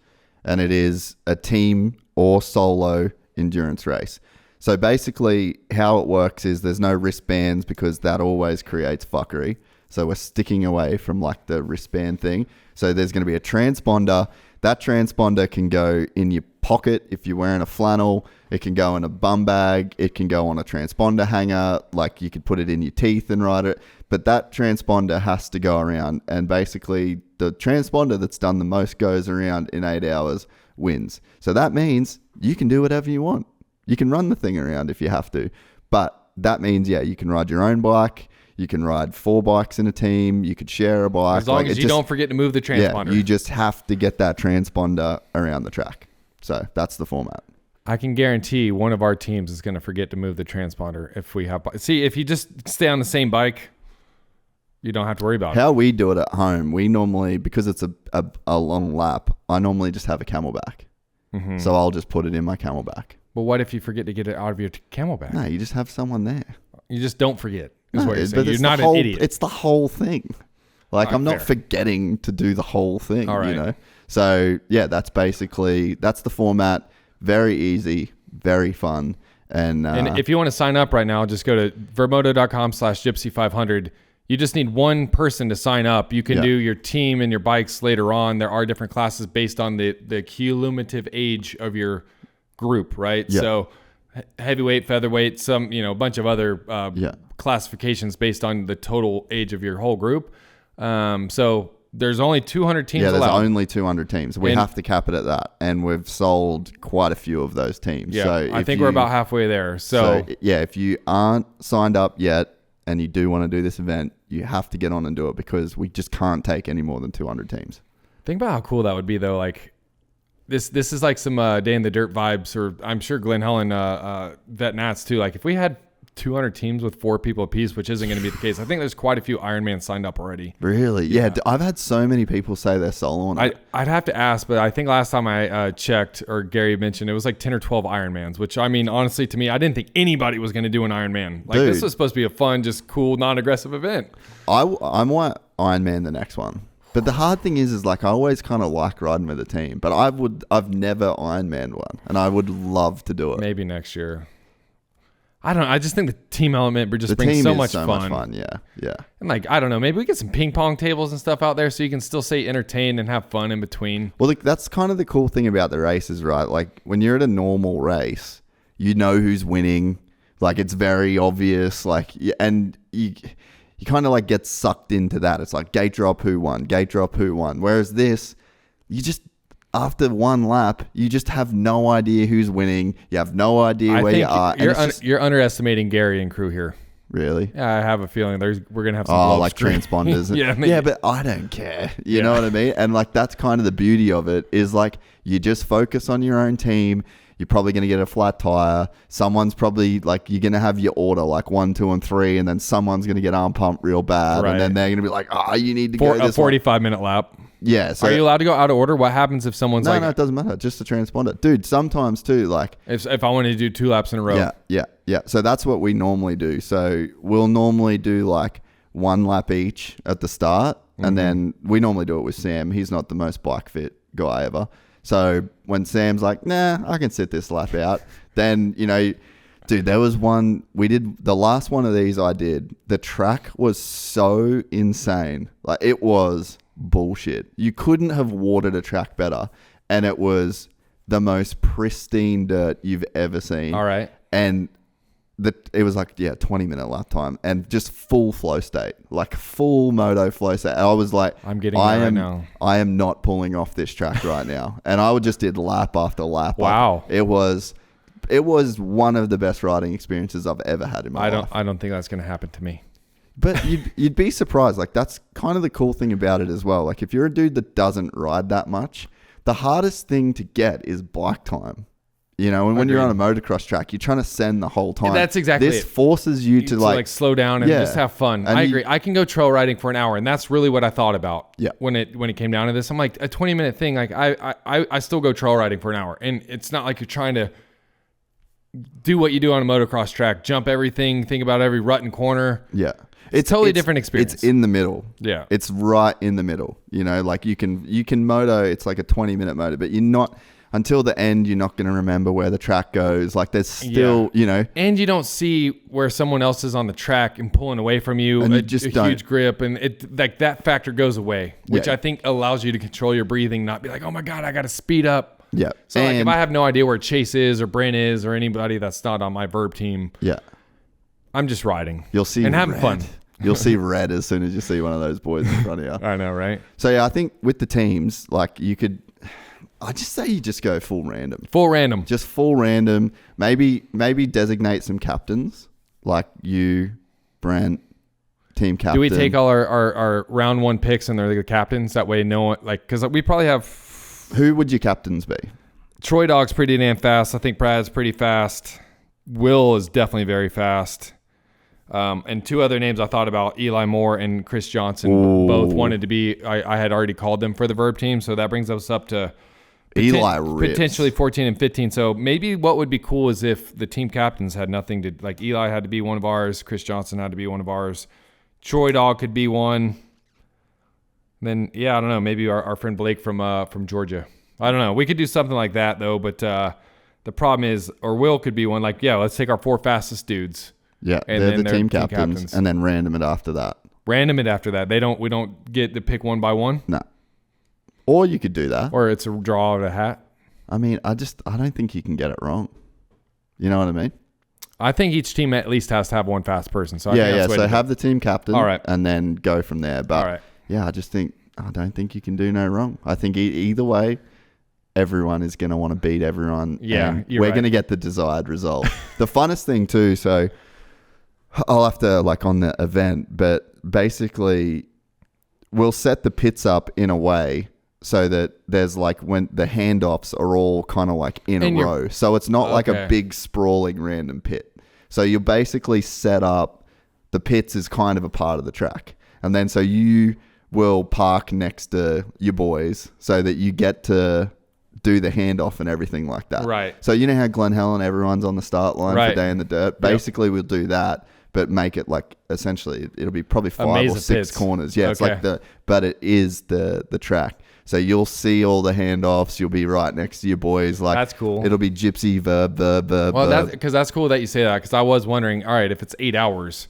[SPEAKER 2] and it is a team or solo endurance race. So basically how it works is there's no wristbands, because that always creates fuckery. So we're sticking away from like the wristband thing. So there's going to be a transponder. That transponder can go in your pocket if you're wearing a flannel. It can go in a bum bag. It can go on a transponder hanger. Like, you could put it in your teeth and ride it. But that transponder has to go around. And basically the transponder that's done the most goes around in 8 hours wins. So that means you can do whatever you want. You can run the thing around if you have to. But that means, you can ride your own bike. You can ride 4 bikes in a team. You could share a bike.
[SPEAKER 1] As long as you don't forget to move the transponder.
[SPEAKER 2] Yeah, you just have to get that transponder around the track. So that's the format.
[SPEAKER 1] I can guarantee one of our teams is going to forget to move the transponder if we have. See, if you just stay on the same bike, you don't have to worry about it.
[SPEAKER 2] How we do it at home, we normally, because it's a long lap, I normally just have a Camelback. Mm-hmm. So I'll just put it in my Camelback.
[SPEAKER 1] But what if you forget to get it out of your Camelback?
[SPEAKER 2] No, you just have someone there.
[SPEAKER 1] You just don't forget. Is what you're saying. You're not an idiot.
[SPEAKER 2] It's the whole thing. Like, I'm not forgetting to do the whole thing. All right. So yeah, that's the format. Very easy. very fun. And
[SPEAKER 1] if you want to sign up right now, just go to vurbmoto.com/gypsy500. You just need one person to sign up. You can do your team and your bikes later on. There are different classes based on the cumulative age of your group, right?
[SPEAKER 2] Yeah.
[SPEAKER 1] So heavyweight, featherweight, some, a bunch of other classifications based on the total age of your whole group. So there's only 200 teams allowed.
[SPEAKER 2] Yeah, there's only 200 teams. We have to cap it at that. And we've sold quite a few of those teams.
[SPEAKER 1] Yeah,
[SPEAKER 2] so
[SPEAKER 1] I think we're about halfway there. So
[SPEAKER 2] if you aren't signed up yet and you do want to do this event, you have to get on and do it because we just can't take any more than 200 teams.
[SPEAKER 1] Think about how cool that would be, though. Like, this is like some Day in the Dirt vibes, or I'm sure Glenn Helen, Vet Nats, too. Like, if we had 200 teams with 4 people apiece, which isn't going to be the case. I think there's quite a few Ironmans signed up already.
[SPEAKER 2] Really? Yeah. I've had so many people say they're solo on it.
[SPEAKER 1] I'd have to ask, but I think last time I checked, or Gary mentioned, it was like 10 or 12 Ironmans, which, I mean, honestly, to me, I didn't think anybody was going to do an Ironman. Like, this was supposed to be a fun, just cool, non-aggressive event.
[SPEAKER 2] I want Ironman the next one. But the hard thing is like I always kind of like riding with a team, but I've never Ironman one, and I would love to do it.
[SPEAKER 1] Maybe next year. I don't know. I just think the team element brings so much fun.
[SPEAKER 2] Yeah.
[SPEAKER 1] And like, I don't know, maybe we get some ping pong tables and stuff out there so you can still stay entertained and have fun in between.
[SPEAKER 2] Well, that's kind of the cool thing about the races, right? Like when you're at a normal race, you know who's winning. Like it's very obvious. Like, and you kind of like get sucked into that. It's like gate drop who won. Whereas this, you just, after one lap, you just have no idea who's winning. You have no idea where you are.
[SPEAKER 1] You're underestimating Gary and crew here.
[SPEAKER 2] Really?
[SPEAKER 1] Yeah, I have a feeling we're going to have some
[SPEAKER 2] like transponders. Yeah, but I don't care. You know what I mean? And like that's kind of the beauty of it is like you just focus on your own team. You're probably going to get a flat tire. Someone's probably like, you're going to have your order like 1, 2, and 3, and then someone's going to get arm pumped real bad. Right. And then they're going to be like, you need to go this
[SPEAKER 1] 45-minute lap.
[SPEAKER 2] Yeah. So
[SPEAKER 1] are you allowed to go out of order? What happens if someone's
[SPEAKER 2] No, it doesn't matter. Just a transponder. Dude, sometimes too, like.
[SPEAKER 1] If I wanted to do 2 laps in a row.
[SPEAKER 2] Yeah. So that's what we normally do. So we'll normally do like 1 lap each at the start. Mm-hmm. And then we normally do it with Sam. He's not the most bike fit guy ever. So when Sam's like, nah, I can sit this lap out, then, dude, there was one, the last one of these I did, the track was so insane. Like, it was bullshit. You couldn't have watered a track better. And it was the most pristine dirt you've ever seen.
[SPEAKER 1] All right.
[SPEAKER 2] And it was like, 20-minute lap time and just full flow state, like full moto flow state. I was like,
[SPEAKER 1] right now.
[SPEAKER 2] I am not pulling off this track right now. And I just did lap after lap.
[SPEAKER 1] Wow.
[SPEAKER 2] It was one of the best riding experiences I've ever had in my life.
[SPEAKER 1] I don't think that's going to happen to me.
[SPEAKER 2] But you'd be surprised. Like that's kind of the cool thing about it as well. Like if you're a dude that doesn't ride that much, the hardest thing to get is bike time. And when you're on a motocross track, you're trying to send the whole time.
[SPEAKER 1] That's exactly
[SPEAKER 2] this forces you to like
[SPEAKER 1] slow down and just have fun. And I agree. I can go trail riding for an hour, and that's really what I thought about.
[SPEAKER 2] Yeah.
[SPEAKER 1] When it came down to this, I'm like a 20-minute thing. Like I still go trail riding for an hour, and it's not like you're trying to do what you do on a motocross track, jump everything, think about every rut and corner.
[SPEAKER 2] Yeah.
[SPEAKER 1] It's totally different experience.
[SPEAKER 2] It's in the middle.
[SPEAKER 1] Yeah.
[SPEAKER 2] It's right in the middle. Like you can moto. It's like a 20-minute moto, but you're not. Until the end, you're not going to remember where the track goes. Like there's still,
[SPEAKER 1] And you don't see where someone else is on the track and pulling away from you.
[SPEAKER 2] And
[SPEAKER 1] a huge grip. And it like that factor goes away, which I think allows you to control your breathing, not be like, oh my God, I got to speed up.
[SPEAKER 2] Yeah.
[SPEAKER 1] So like if I have no idea where Chase is or Brent is or anybody that's not on my Vurb team.
[SPEAKER 2] Yeah.
[SPEAKER 1] I'm just riding.
[SPEAKER 2] You'll see
[SPEAKER 1] and having fun.
[SPEAKER 2] You'll see red as soon as you see one of those boys in front of you.
[SPEAKER 1] I know, right?
[SPEAKER 2] So yeah, I think with the teams, like I just say you just go full random.
[SPEAKER 1] Just
[SPEAKER 2] full random. Maybe designate some captains like you, Brent, team captain.
[SPEAKER 1] Do we take all our round 1 picks and they're the captains? That way no one, like, because we probably have...
[SPEAKER 2] Who would your captains be?
[SPEAKER 1] Troy Dog's pretty damn fast. I think Brad's pretty fast. Will is definitely very fast. And 2 other names I thought about, Eli Moore and Chris Johnson. Ooh. Both wanted to be... I had already called them for the Vurb team, so that brings us up to...
[SPEAKER 2] Eli rips.
[SPEAKER 1] Potentially 14 and 15. So maybe what would be cool is if the team captains had nothing to, like, Eli had to be one of ours, Chris Johnson had to be one of ours, Troy Dog could be one. Then I don't know, maybe our friend Blake from Georgia. I don't know. We could do something like that though, but The problem is, or Will could be one, like, yeah, let's take our 4 fastest dudes.
[SPEAKER 2] Yeah, and they're the team captains, and then random it after that.
[SPEAKER 1] Random it after that. We don't get to pick one by one?
[SPEAKER 2] No. Or you could do that.
[SPEAKER 1] Or it's a draw out of a hat.
[SPEAKER 2] I mean, I don't think you can get it wrong. You know what I mean?
[SPEAKER 1] I think each team at least has to have one fast person. So
[SPEAKER 2] So have the team captain,
[SPEAKER 1] all right,
[SPEAKER 2] and then go from there. But
[SPEAKER 1] all right.
[SPEAKER 2] Yeah, I don't think you can do no wrong. I think either way, everyone is going to want to beat everyone.
[SPEAKER 1] Yeah,
[SPEAKER 2] we're going to get the desired result. The funnest thing too, so I'll have to on the event, but basically we'll set the pits up in a way so that there's when the handoffs are all kind of in a row. So it's not like a big sprawling random pit. So you basically set up the pits as kind of a part of the track. And then so you will park next to your boys so that you get to do the handoff and everything like that.
[SPEAKER 1] Right.
[SPEAKER 2] So you know how Glen Helen, everyone's on the start line for Day in the Dirt? Basically, we'll do that, but make it essentially, it'll be probably 5 or 6 corners. Yeah, okay. It's but it is the track. So you'll see all the handoffs. You'll be right next to your boys.
[SPEAKER 1] That's cool.
[SPEAKER 2] It'll be Gypsy, Verb.
[SPEAKER 1] Well, because that's cool that you say that, because I was wondering, all right, if it's 8 hours,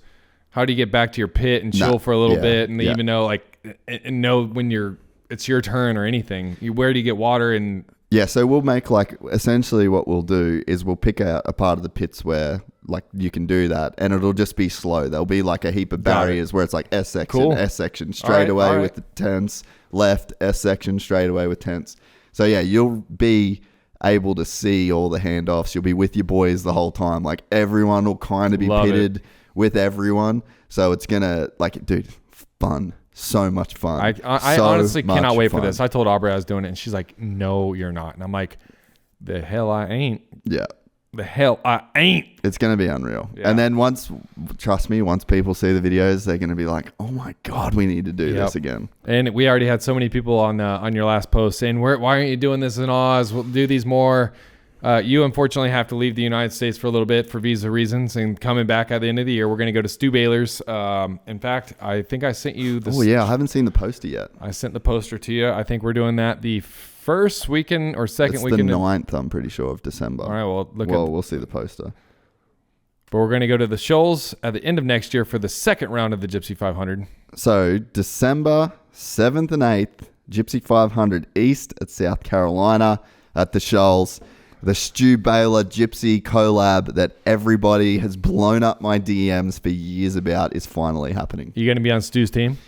[SPEAKER 1] how do you get back to your pit and chill for a little bit and even know and know when it's your turn or anything? Where do you get water and...
[SPEAKER 2] Yeah, so we'll make essentially what we'll do is we'll pick out a part of the pits where you can do that, and it'll just be slow. There'll be a heap of barriers where it's S section, cool. S section, straight away with the tents, left, S section, straight away with tents. So yeah, you'll be able to see all the handoffs. You'll be with your boys the whole time. Everyone will kind of be pitted with everyone. So it's gonna dude, fun. So much fun.
[SPEAKER 1] I honestly cannot wait for this. I told Aubrey I was doing it, and she's like, "No, you're not." And I'm like, "The hell I ain't."
[SPEAKER 2] Yeah.
[SPEAKER 1] The hell I ain't.
[SPEAKER 2] It's going to be unreal. Yeah. And then trust me, once people see the videos, they're going to be like, "Oh my God, we need to do this again."
[SPEAKER 1] And we already had so many people on your last post saying, "Why aren't you doing this in Oz? We'll do these more." You unfortunately have to leave the United States for a little bit for visa reasons, and coming back at the end of the year, we're going to go to Stu Baylor's. In fact, I think I sent you this.
[SPEAKER 2] Oh yeah, I haven't seen the poster yet.
[SPEAKER 1] I sent the poster to you. I think we're doing that the first weekend or second weekend.
[SPEAKER 2] It's the 9th, I'm pretty sure, of December.
[SPEAKER 1] All right,
[SPEAKER 2] we'll see the poster.
[SPEAKER 1] But we're going to go to the Shoals at the end of next year for the second round of the Gypsy 500.
[SPEAKER 2] So December 7th and 8th, Gypsy 500 East at South Carolina at the Shoals. The Stu Baylor Gypsy collab that everybody has blown up my DMs for years about is finally happening.
[SPEAKER 1] You going to be on Stu's team?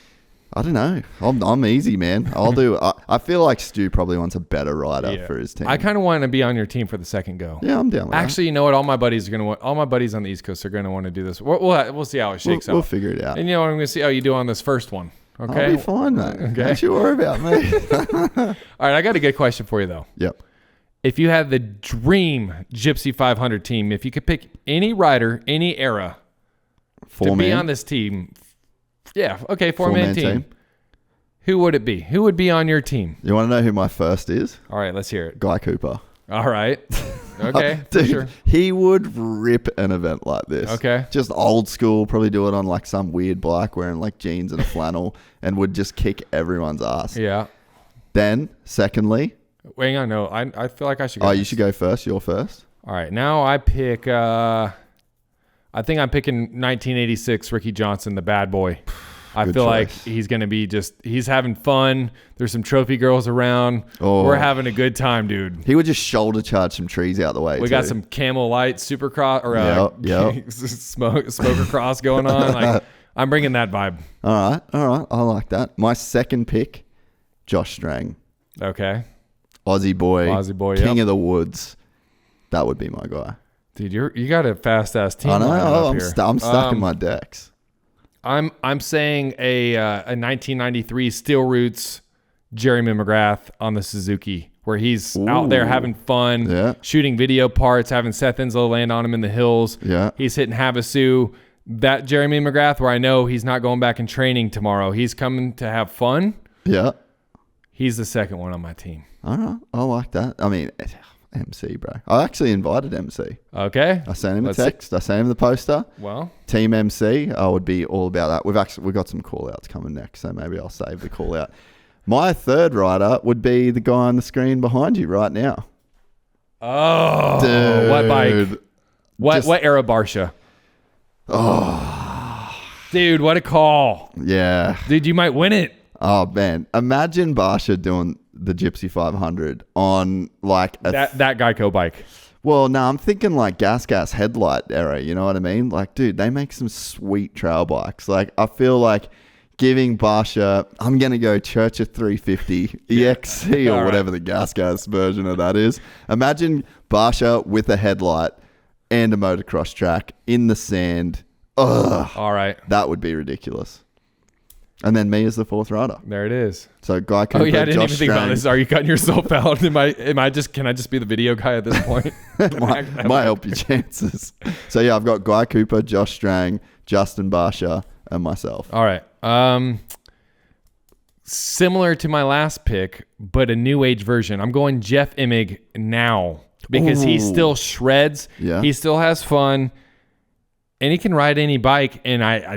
[SPEAKER 2] I don't know. I'm easy, man. I'll do. I feel like Stu probably wants a better rider for his team.
[SPEAKER 1] I kind of want to be on your team for the second go.
[SPEAKER 2] Yeah, I'm down with
[SPEAKER 1] Actually, you know what? All my buddies on the East Coast are going to want to do this. We'll see how it shakes out.
[SPEAKER 2] We'll figure it out.
[SPEAKER 1] And you know what? I'm going to see how you do on this first one. Okay?
[SPEAKER 2] I'll be fine, mate. Okay. Don't you worry about me.
[SPEAKER 1] All right, I got a good question for you, though.
[SPEAKER 2] Yep.
[SPEAKER 1] If you had the dream Gypsy 500 team, if you could pick any rider, any era to be on this team, four-man team. Who would it be? Who would be on your team?
[SPEAKER 2] You want to know who my first is?
[SPEAKER 1] All right, let's hear it.
[SPEAKER 2] Guy Cooper.
[SPEAKER 1] All right. Okay.
[SPEAKER 2] Dude,
[SPEAKER 1] sure.
[SPEAKER 2] He would rip an event like this.
[SPEAKER 1] Okay.
[SPEAKER 2] Just old school, probably do it on some weird bike wearing jeans and a flannel and would just kick everyone's ass.
[SPEAKER 1] Yeah.
[SPEAKER 2] Then, secondly...
[SPEAKER 1] Wait, no, I feel like I should go.
[SPEAKER 2] Oh, you should go first. You're first.
[SPEAKER 1] All right. Now I pick, I think I'm picking 1986 Ricky Johnson, the bad boy. I feel like he's going to be he's having fun. There's some trophy girls around. Oh. We're having a good time, dude.
[SPEAKER 2] He would just shoulder charge some trees out the way.
[SPEAKER 1] We got some Camel Light Supercross or Smoker Cross going on. I'm bringing that vibe.
[SPEAKER 2] All right. I like that. My second pick, Josh Strang.
[SPEAKER 1] Okay.
[SPEAKER 2] Aussie boy, King of the Woods. That would be my guy.
[SPEAKER 1] Dude, you got a fast ass team.
[SPEAKER 2] I know. I'm stuck in my decks.
[SPEAKER 1] I'm saying a 1993 Steel Roots Jeremy McGrath on the Suzuki, where he's out there having fun, shooting video parts, having Seth Enzo land on him in the hills.
[SPEAKER 2] Yeah,
[SPEAKER 1] he's hitting Havasu. That Jeremy McGrath, where I know he's not going back in training tomorrow. He's coming to have fun.
[SPEAKER 2] Yeah,
[SPEAKER 1] he's the second one on my team.
[SPEAKER 2] All right, I like that. I mean, MC, bro. I actually invited MC.
[SPEAKER 1] Okay.
[SPEAKER 2] I sent him a text. I sent him the poster.
[SPEAKER 1] Well,
[SPEAKER 2] Team MC, I would be all about that. We've got some call outs coming next, so maybe I'll save the call out. My third rider would be the guy on the screen behind you right now.
[SPEAKER 1] Oh, dude. What bike? What era Barsha?
[SPEAKER 2] Oh,
[SPEAKER 1] dude, what a call!
[SPEAKER 2] Yeah,
[SPEAKER 1] dude, you might win it.
[SPEAKER 2] Oh man, imagine Barsha doing the Gypsy 500 on like
[SPEAKER 1] that Geico bike.
[SPEAKER 2] Well, no, I'm thinking like gas headlight era. You know what I mean? Like, dude, they make some sweet trail bikes. Like, I feel like giving Barsha, I'm going to go Church of 350 EXC or whatever the gas version of that is. Imagine Barsha with a headlight and a motocross track in the sand. Ugh.
[SPEAKER 1] All right.
[SPEAKER 2] That would be ridiculous. And then me as the fourth rider.
[SPEAKER 1] There it is.
[SPEAKER 2] So Guy Cooper,
[SPEAKER 1] I didn't
[SPEAKER 2] Josh
[SPEAKER 1] even think about this. Are you cutting yourself out? Can I just be the video guy at this point?
[SPEAKER 2] might help your chances. So yeah, I've got Guy Cooper, Josh Strang, Justin Barsha, and myself.
[SPEAKER 1] All right. Similar to my last pick, but a new age version. I'm going Jeff Immig now because he still shreds.
[SPEAKER 2] Yeah.
[SPEAKER 1] He still has fun. And he can ride any bike, and I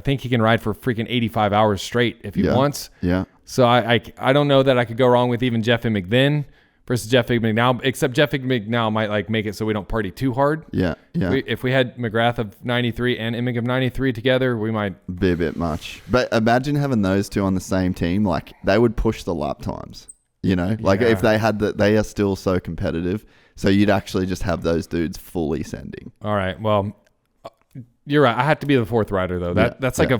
[SPEAKER 1] think he can ride for freaking 85 hours straight if he wants.
[SPEAKER 2] Yeah.
[SPEAKER 1] So I don't know that I could go wrong with even Jeff Immig then versus Jeff Immig now. Except Jeff Immig now might like make it so we don't party too hard.
[SPEAKER 2] Yeah.
[SPEAKER 1] If we had McGrath of 93 and Immig of 93 together, we might
[SPEAKER 2] be a bit much. But imagine having those two on the same team. Like they would push the lap times. You know, like if they had that, they are still so competitive. So you'd actually just have those dudes fully sending.
[SPEAKER 1] All right. Well. You're right. I have to be the fourth rider though. That's like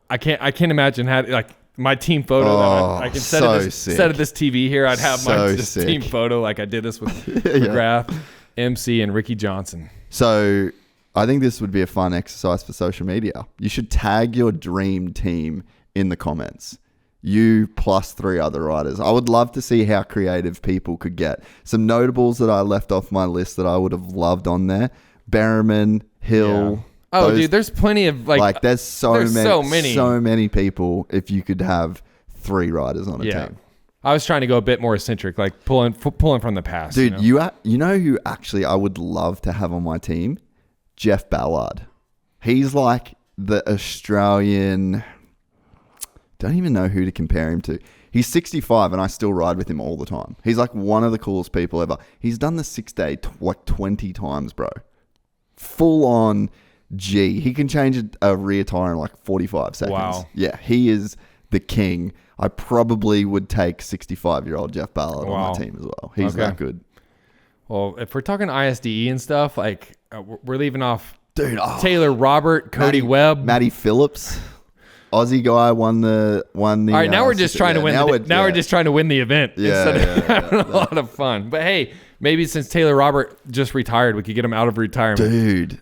[SPEAKER 1] I can't imagine how like my team photo. I can set of this TV here. I'd have my team photo like I did this with McGrath, MC, and Ricky Johnson.
[SPEAKER 2] So I think this would be a fun exercise for social media. You should tag your dream team in the comments. You plus 3 other riders. I would love to see how creative people could get. Some notables that I left off my list that I would have loved on there. Berriman, Hill.
[SPEAKER 1] Yeah. Oh, dude, there's plenty of like
[SPEAKER 2] there's so many people if you could have 3 riders on a team.
[SPEAKER 1] I was trying to go a bit more eccentric, like pulling from the past.
[SPEAKER 2] Dude, you know who actually I would love to have on my team? Jeff Ballard. He's like the Australian. Don't even know who to compare him to. He's 65 and I still ride with him all the time. He's like one of the coolest people ever. He's done the 6-day like 20 times, bro. Full on. He can change a rear tire in like 45 seconds.
[SPEAKER 1] Wow.
[SPEAKER 2] Yeah, he is the king. I probably would take 65-year-old Jeff Ballard on my team as well. He's that good.
[SPEAKER 1] Well, if we're talking ISDE and stuff, like we're leaving off Taylor Robert, Cody Webb,
[SPEAKER 2] Matty Phillips, Aussie guy won the. All
[SPEAKER 1] right, now we're just trying to win. We're just trying to win the event instead of having a lot of fun. But hey, maybe since Taylor Robert just retired, we could get him out of retirement,
[SPEAKER 2] dude.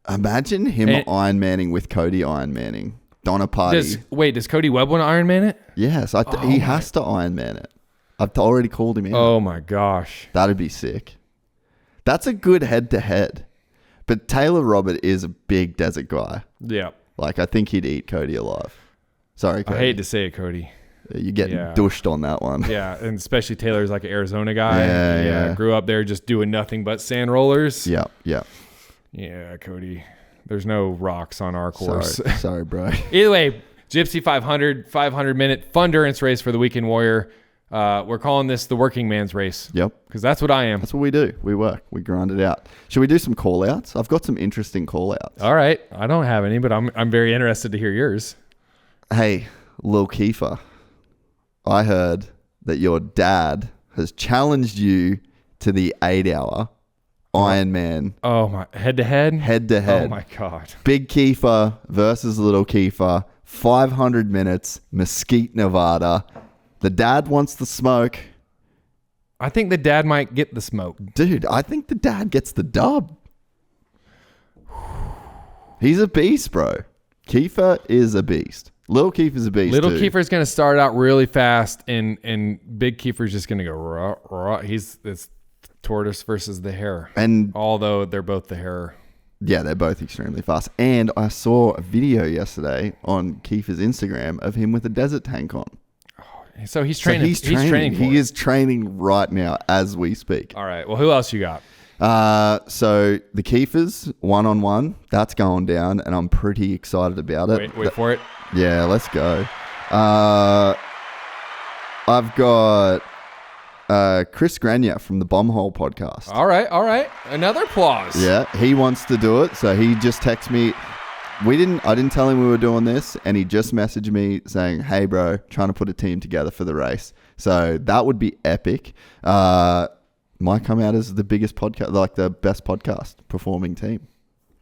[SPEAKER 2] Imagine him Iron Manning with Cody Iron Manning. Donna Party.
[SPEAKER 1] Does Cody Webb want to Iron Man it?
[SPEAKER 2] Yes, he has to Iron Man it. I've already called him in.
[SPEAKER 1] Oh my gosh.
[SPEAKER 2] That'd be sick. That's a good head-to-head. But Taylor Robert is a big desert guy.
[SPEAKER 1] Yeah.
[SPEAKER 2] Like, I think he'd eat Cody alive. Sorry, Cody.
[SPEAKER 1] I hate to say it, Cody.
[SPEAKER 2] You're getting douched on that one.
[SPEAKER 1] Yeah, and especially Taylor's like an Arizona guy. Yeah. Grew up there just doing nothing but sand rollers.
[SPEAKER 2] Yeah.
[SPEAKER 1] Yeah, Cody. There's no rocks on our course.
[SPEAKER 2] Sorry, bro.
[SPEAKER 1] Either way, Gypsy 500-minute Fundurance race for the Weekend Warrior. We're calling this the working man's race.
[SPEAKER 2] Yep.
[SPEAKER 1] Because that's what I am.
[SPEAKER 2] That's what we do. We work. We grind it out. Should we do some call-outs? I've got some interesting call-outs.
[SPEAKER 1] All right. I don't have any, but I'm very interested to hear yours.
[SPEAKER 2] Hey, Lil Kiefer. I heard that your dad has challenged you to the 8-hour Ironman.
[SPEAKER 1] Oh my! Head-to-head?
[SPEAKER 2] Head-to-head.
[SPEAKER 1] Oh my God.
[SPEAKER 2] Big Kiefer versus Little Kiefer. 500 minutes. Mesquite, Nevada. The dad wants the smoke.
[SPEAKER 1] I think the dad might get the smoke.
[SPEAKER 2] Dude, I think the dad gets the dub. He's a beast, bro. Kiefer is a beast. Little Kiefer's a beast.
[SPEAKER 1] Little Kiefer's going to start out really fast, and Big Kiefer's just going to go raw, raw. It's tortoise versus the hare. And although they're both the hare.
[SPEAKER 2] Yeah, they're both extremely fast. And I saw a video yesterday on Kiefer's Instagram of him with a desert tank on.
[SPEAKER 1] So he's training. He's training.
[SPEAKER 2] He is training right now as we speak.
[SPEAKER 1] All right. Well, who else you got?
[SPEAKER 2] So the Kiefers 1-on-1, that's going down, and I'm pretty excited about it.
[SPEAKER 1] Wait for it.
[SPEAKER 2] Yeah, let's go. I've got Chris Grenier from the Bombhole podcast.
[SPEAKER 1] All right. Another applause.
[SPEAKER 2] Yeah, he wants to do it, so he just texted me. I didn't tell him we were doing this, and he just messaged me saying, "Hey, bro, trying to put a team together for the race." So that would be epic. Might come out as the biggest podcast, like the best podcast performing team.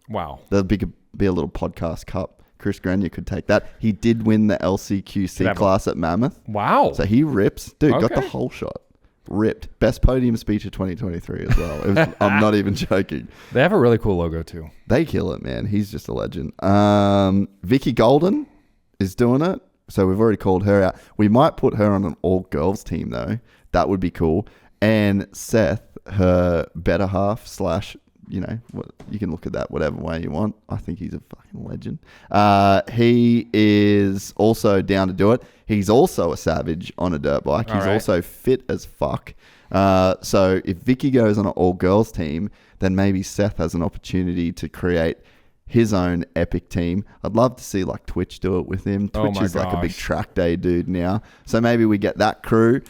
[SPEAKER 1] Wow.
[SPEAKER 2] There'll be a little podcast cup. Chris Grenier could take that. He did win the LCQC class at Mammoth.
[SPEAKER 1] Wow.
[SPEAKER 2] So he rips. Dude, got the whole shot. Ripped. Best podium speech of 2023 as well. I'm not even joking.
[SPEAKER 1] They have a really cool logo too.
[SPEAKER 2] They kill it, man. He's just a legend. Vicky Golden is doing it. So we've already called her out. We might put her on an all-girls team, though. That would be cool. And Seth, her better half / you can look at that whatever way you want. I think he's a fucking legend. He is also down to do it. He's also a savage on a dirt bike. He's also fit as fuck. So if Vicky goes on an all-girls team, then maybe Seth has an opportunity to create his own epic team. I'd love to see like Twitch do it with him. Twitch is like a big track day dude now. So maybe we get that crew.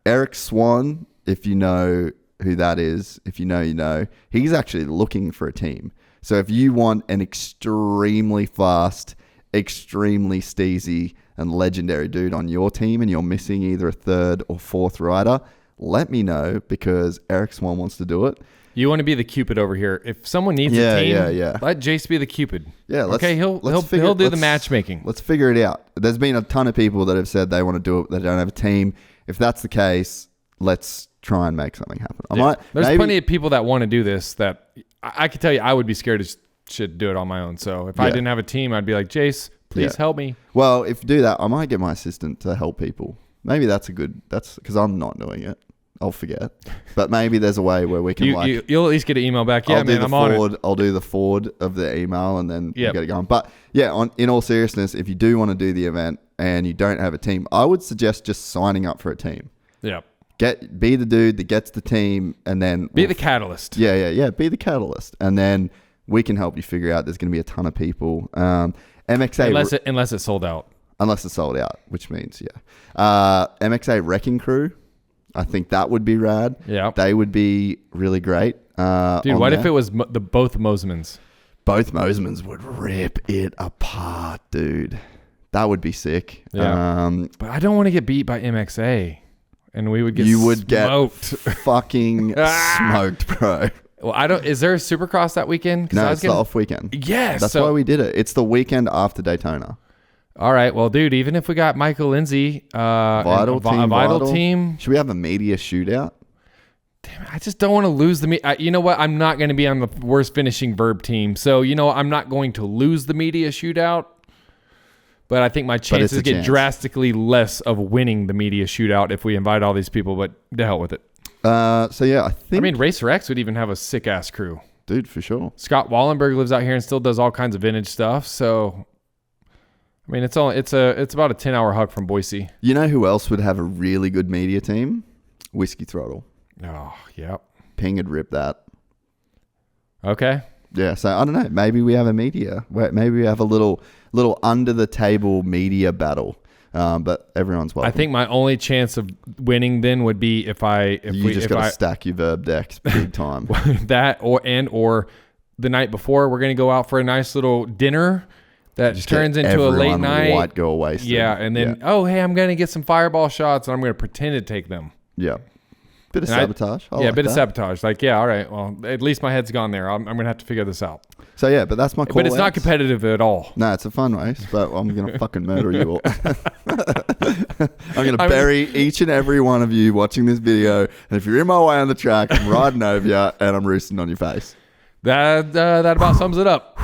[SPEAKER 2] Eric Swan, if you know who that is, if you know, you know, he's actually looking for a team. So if you want an extremely fast, extremely steezy and legendary dude on your team and you're missing either a third or fourth rider, let me know because Eric Swan wants to do it.
[SPEAKER 1] You want to be the Cupid over here. If someone needs a team, let Jace be the Cupid.
[SPEAKER 2] Yeah,
[SPEAKER 1] he'll do the matchmaking.
[SPEAKER 2] Let's figure it out. There's been a ton of people that have said they want to do it, they don't have a team. If that's the case, let's try and make something happen.
[SPEAKER 1] There's plenty of people that want to do this that I could tell you I would be scared to do it on my own. So if I didn't have a team, I'd be like, Jace, please help me.
[SPEAKER 2] Well, if you do that, I might get my assistant to help people. Maybe that's because I'm not doing it. I'll forget. But maybe there's a way where we can
[SPEAKER 1] you'll at least get an email back. Yeah, I'm on it.
[SPEAKER 2] I'll do the forward of the email and then we'll get it going. But yeah, in all seriousness, if you do want to do the event and you don't have a team, I would suggest just signing up for a team.
[SPEAKER 1] Yeah.
[SPEAKER 2] Be the dude that gets the team and then...
[SPEAKER 1] Be the catalyst.
[SPEAKER 2] Yeah. Be the catalyst. And then we can help you figure out there's going to be a ton of people. MXA...
[SPEAKER 1] Unless it's sold out.
[SPEAKER 2] Unless it's sold out, which means, MXA Wrecking Crew. I think that would be rad.
[SPEAKER 1] Yeah.
[SPEAKER 2] They would be really great.
[SPEAKER 1] Dude, what if it was both Mosemans?
[SPEAKER 2] Both Mosemans would rip it apart, dude. That would be sick.
[SPEAKER 1] Yeah. But I don't want to get beat by MXA. And we would get
[SPEAKER 2] fucking smoked, bro.
[SPEAKER 1] Well, is there a Supercross that weekend?
[SPEAKER 2] No, it's the off weekend.
[SPEAKER 1] Yes.
[SPEAKER 2] That's why we did it. It's the weekend after Daytona.
[SPEAKER 1] All right. Well, dude, even if we got Michael Lindsay, Vital team.
[SPEAKER 2] Should we have a media shootout?
[SPEAKER 1] Damn it, I just don't want to lose the you know what? I'm not going to be on the worst finishing Vurb team. So, I'm not going to lose the media shootout. But I think my chances get drastically less of winning the media shootout if we invite all these people. But the hell with it.
[SPEAKER 2] I think...
[SPEAKER 1] Racer X would even have a sick-ass crew.
[SPEAKER 2] Dude, for sure.
[SPEAKER 1] Scott Wallenberg lives out here and still does all kinds of vintage stuff. So... it's about a 10-hour hug from Boise.
[SPEAKER 2] You know who else would have a really good media team? Whiskey Throttle.
[SPEAKER 1] Oh, yep.
[SPEAKER 2] Ping would rip that.
[SPEAKER 1] Okay.
[SPEAKER 2] Yeah, so I don't know. Maybe we have a media. Maybe we have a little under the table media battle. But everyone's welcome.
[SPEAKER 1] I think my only chance of winning then would be if
[SPEAKER 2] you just got to stack your Verb decks big time.
[SPEAKER 1] That or the night before we're gonna go out for a nice little dinner. That just turns into a late night.
[SPEAKER 2] White girl wasted.
[SPEAKER 1] Yeah, and then hey, I'm gonna get some fireball shots and I'm gonna pretend to take them.
[SPEAKER 2] Yeah, bit of sabotage.
[SPEAKER 1] Bit of sabotage. Like, all right. Well, at least my head's gone there. I'm gonna have to figure this out.
[SPEAKER 2] So yeah, but that's my call.
[SPEAKER 1] But it's not competitive at all.
[SPEAKER 2] No, it's a fun race. But I'm gonna fucking murder you all. I'm gonna bury each and every one of you watching this video. And if you're in my way on the track, I'm riding over you and I'm roosting on your face.
[SPEAKER 1] That about sums it up.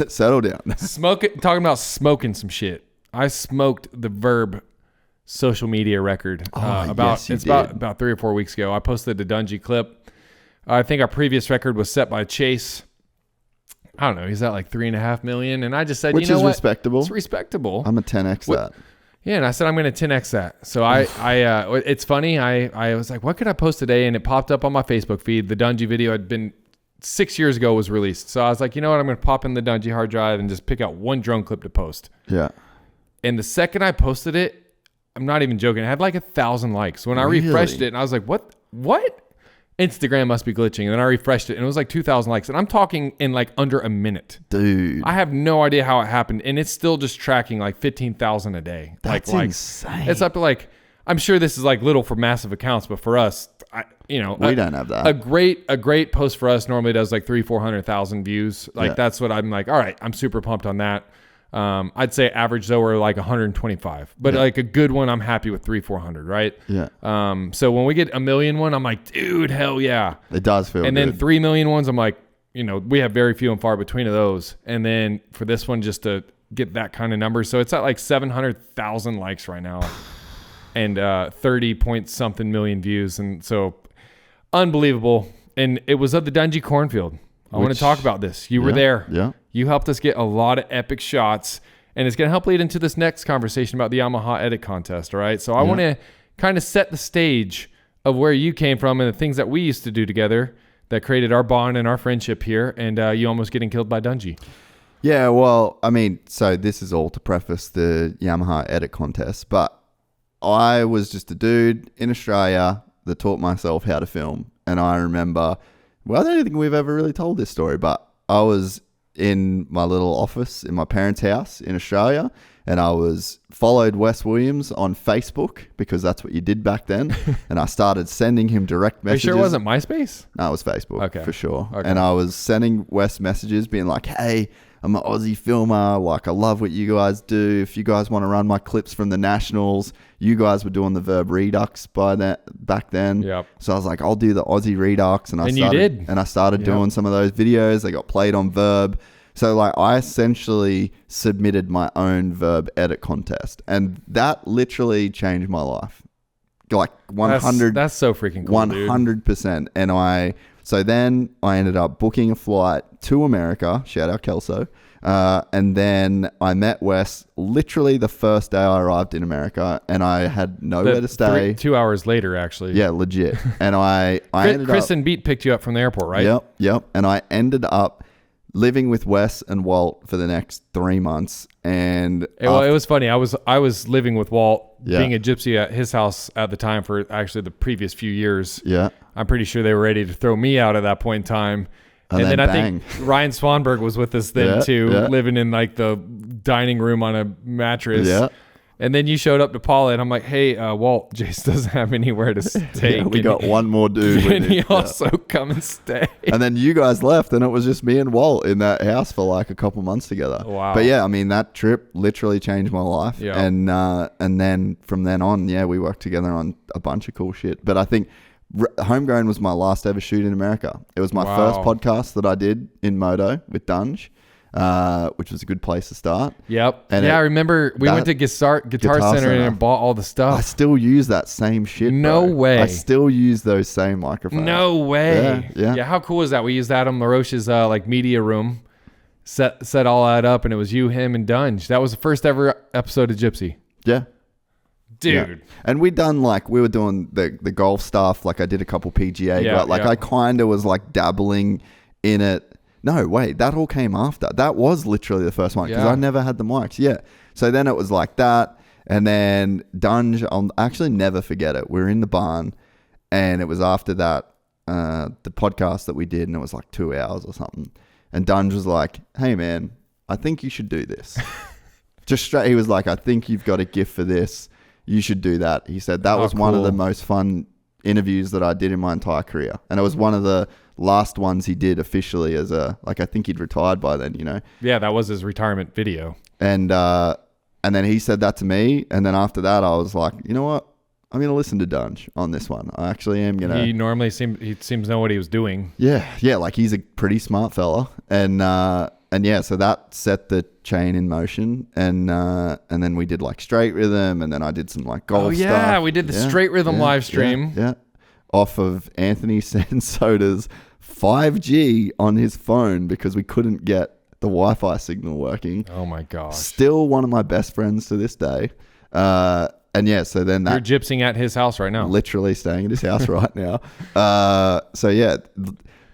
[SPEAKER 2] Settle down.
[SPEAKER 1] Talking about smoking some shit. I smoked the Vurb social media record about 3 or 4 weeks ago. I posted a Dungy clip. I think our previous record was set by Chase. I don't know. He's at like 3.5 million, and I just said,
[SPEAKER 2] which is what? Respectable.
[SPEAKER 1] It's respectable.
[SPEAKER 2] I'm a 10x that.
[SPEAKER 1] Yeah, and I said I'm going to 10x that. So I it's funny. I was like, what could I post today? And it popped up on my Facebook feed. The Dungy video had been 6 years ago was released. So I was like, you know what? I'm going to pop in the Dungy hard drive and just pick out one drone clip to post.
[SPEAKER 2] Yeah.
[SPEAKER 1] And the second I posted it, I'm not even joking. It had like 1,000 likes. When I refreshed it, and I was like, what? Instagram must be glitching. And then I refreshed it, and it was like 2,000 likes. And I'm talking in like under a minute.
[SPEAKER 2] Dude.
[SPEAKER 1] I have no idea how it happened. And it's still just tracking like 15,000 a day.
[SPEAKER 2] That's insane.
[SPEAKER 1] It's up to like, I'm sure this is like little for massive accounts, but for us, we don't have that. A great post for us normally does like 300,000-400,000 views. Like that's what I'm like, all right, I'm super pumped on that. I'd say average though we're like 125, but like a good one, I'm happy with 300-400, right?
[SPEAKER 2] Yeah.
[SPEAKER 1] So when we get 1 million one, I'm like, dude, hell yeah.
[SPEAKER 2] It does feel
[SPEAKER 1] and
[SPEAKER 2] good.
[SPEAKER 1] Then 3 million ones, I'm like, we have very few and far between of those. And then for this one, just to get that kind of number. So it's at like 700,000 likes right now and 30 point something million views. And so unbelievable. And it was of the Dungey cornfield. I want to talk about this. You were there.
[SPEAKER 2] Yeah.
[SPEAKER 1] You helped us get a lot of epic shots, and it's going to help lead into this next conversation about the Yamaha Edit Contest, all right? So I want to kind of set the stage of where you came from and the things that we used to do together that created our bond and our friendship here, and you almost getting killed by Dungey.
[SPEAKER 2] Yeah, well, I mean, so this is all to preface the Yamaha Edit Contest, but I was just a dude in Australia that taught myself how to film, and I remember, well, I don't think we've ever really told this story, but I was in my little office in my parents' house in Australia, and I followed Wes Williams on Facebook because that's what you did back then. And I started sending him direct messages.
[SPEAKER 1] Are you sure it wasn't MySpace?
[SPEAKER 2] No, it was Facebook for sure.
[SPEAKER 1] Okay.
[SPEAKER 2] And I was sending Wes messages being like, hey, I'm an Aussie filmer. Like, I love what you guys do. If you guys want to run my clips from the Nationals, you guys were doing the Verb Redux back then.
[SPEAKER 1] Yep.
[SPEAKER 2] So I was like, I'll do the Aussie Redux. And
[SPEAKER 1] you did.
[SPEAKER 2] And I started doing some of those videos. They got played on Verb. So like I essentially submitted my own Verb Edit Contest. And that literally changed my life. Like 100.
[SPEAKER 1] That's so freaking cool,
[SPEAKER 2] 100%. And so then I ended up booking a flight to America. Shout out Kelso. And then I met Wes literally the first day I arrived in America, and I had nowhere to stay.
[SPEAKER 1] 2 hours later, actually.
[SPEAKER 2] Yeah, legit. And I ended
[SPEAKER 1] Chris
[SPEAKER 2] up...
[SPEAKER 1] and Beat picked you up from the airport, right?
[SPEAKER 2] Yep. And I ended up living with Wes and Walt for the next 3 months. And
[SPEAKER 1] it was funny. I was living with Walt, being a gypsy at his house at the time for actually the previous few years.
[SPEAKER 2] Yeah.
[SPEAKER 1] I'm pretty sure they were ready to throw me out at that point in time. And then I think Ryan Swanberg was with us then too, living in like the dining room on a mattress. Yeah. And then you showed up to Paula, and I'm like, hey, Walt, Jase doesn't have anywhere to stay.
[SPEAKER 2] We got one more dude.
[SPEAKER 1] Can he also come and stay?
[SPEAKER 2] And then you guys left, and it was just me and Walt in that house for like a couple months together.
[SPEAKER 1] Wow.
[SPEAKER 2] But yeah, I mean, that trip literally changed my life.
[SPEAKER 1] Yeah.
[SPEAKER 2] And then from then on, we worked together on a bunch of cool shit. But I think Homegrown was my last ever shoot in America. It was my first podcast that I did in Moto with Dunge. Which was a good place to start.
[SPEAKER 1] Yep. And I remember we went to Guitar Center and bought all the stuff.
[SPEAKER 2] I still use that same shit.
[SPEAKER 1] No way.
[SPEAKER 2] I still use those same microphones.
[SPEAKER 1] No way.
[SPEAKER 2] Yeah.
[SPEAKER 1] How cool is that? We used Adam LaRoche's like media room, set all that up, and it was you, him, and Dunge. That was the first ever episode of Gypsy.
[SPEAKER 2] Yeah.
[SPEAKER 1] Dude.
[SPEAKER 2] Yeah. And we were doing the golf stuff. Like I did a couple PGA. I kind of was like dabbling in it. No, wait, that all came after. That was literally the first one because I never had the mics. Yeah. So then it was like that. And then Dunge, I'll actually never forget it. We were in the barn, and it was after that, the podcast that we did, and it was like 2 hours or something. And Dunge was like, hey, man, I think you should do this. Just straight, he was like, I think you've got a gift for this. You should do that. He said that was one of the most fun interviews that I did in my entire career. And it was one of the last ones he did officially as I think he'd retired by then, Yeah,
[SPEAKER 1] that was his retirement video.
[SPEAKER 2] And then he said that to me. And then after that, I was like, you know what? I'm going to listen to Dunge on this one. I actually am going to.
[SPEAKER 1] He seems to know what he was doing.
[SPEAKER 2] Yeah. Like he's a pretty smart fella. And so that set the chain in motion. And then we did like straight rhythm. And then I did some like golf stuff. Oh yeah,
[SPEAKER 1] we did the straight rhythm live stream.
[SPEAKER 2] Yeah. Off of Anthony Sansoda's 5G on his phone because we couldn't get the Wi-Fi signal working.
[SPEAKER 1] Oh my gosh.
[SPEAKER 2] Still one of my best friends to this day. So then you're
[SPEAKER 1] gypsing at his house right now.
[SPEAKER 2] Literally staying at his house right now.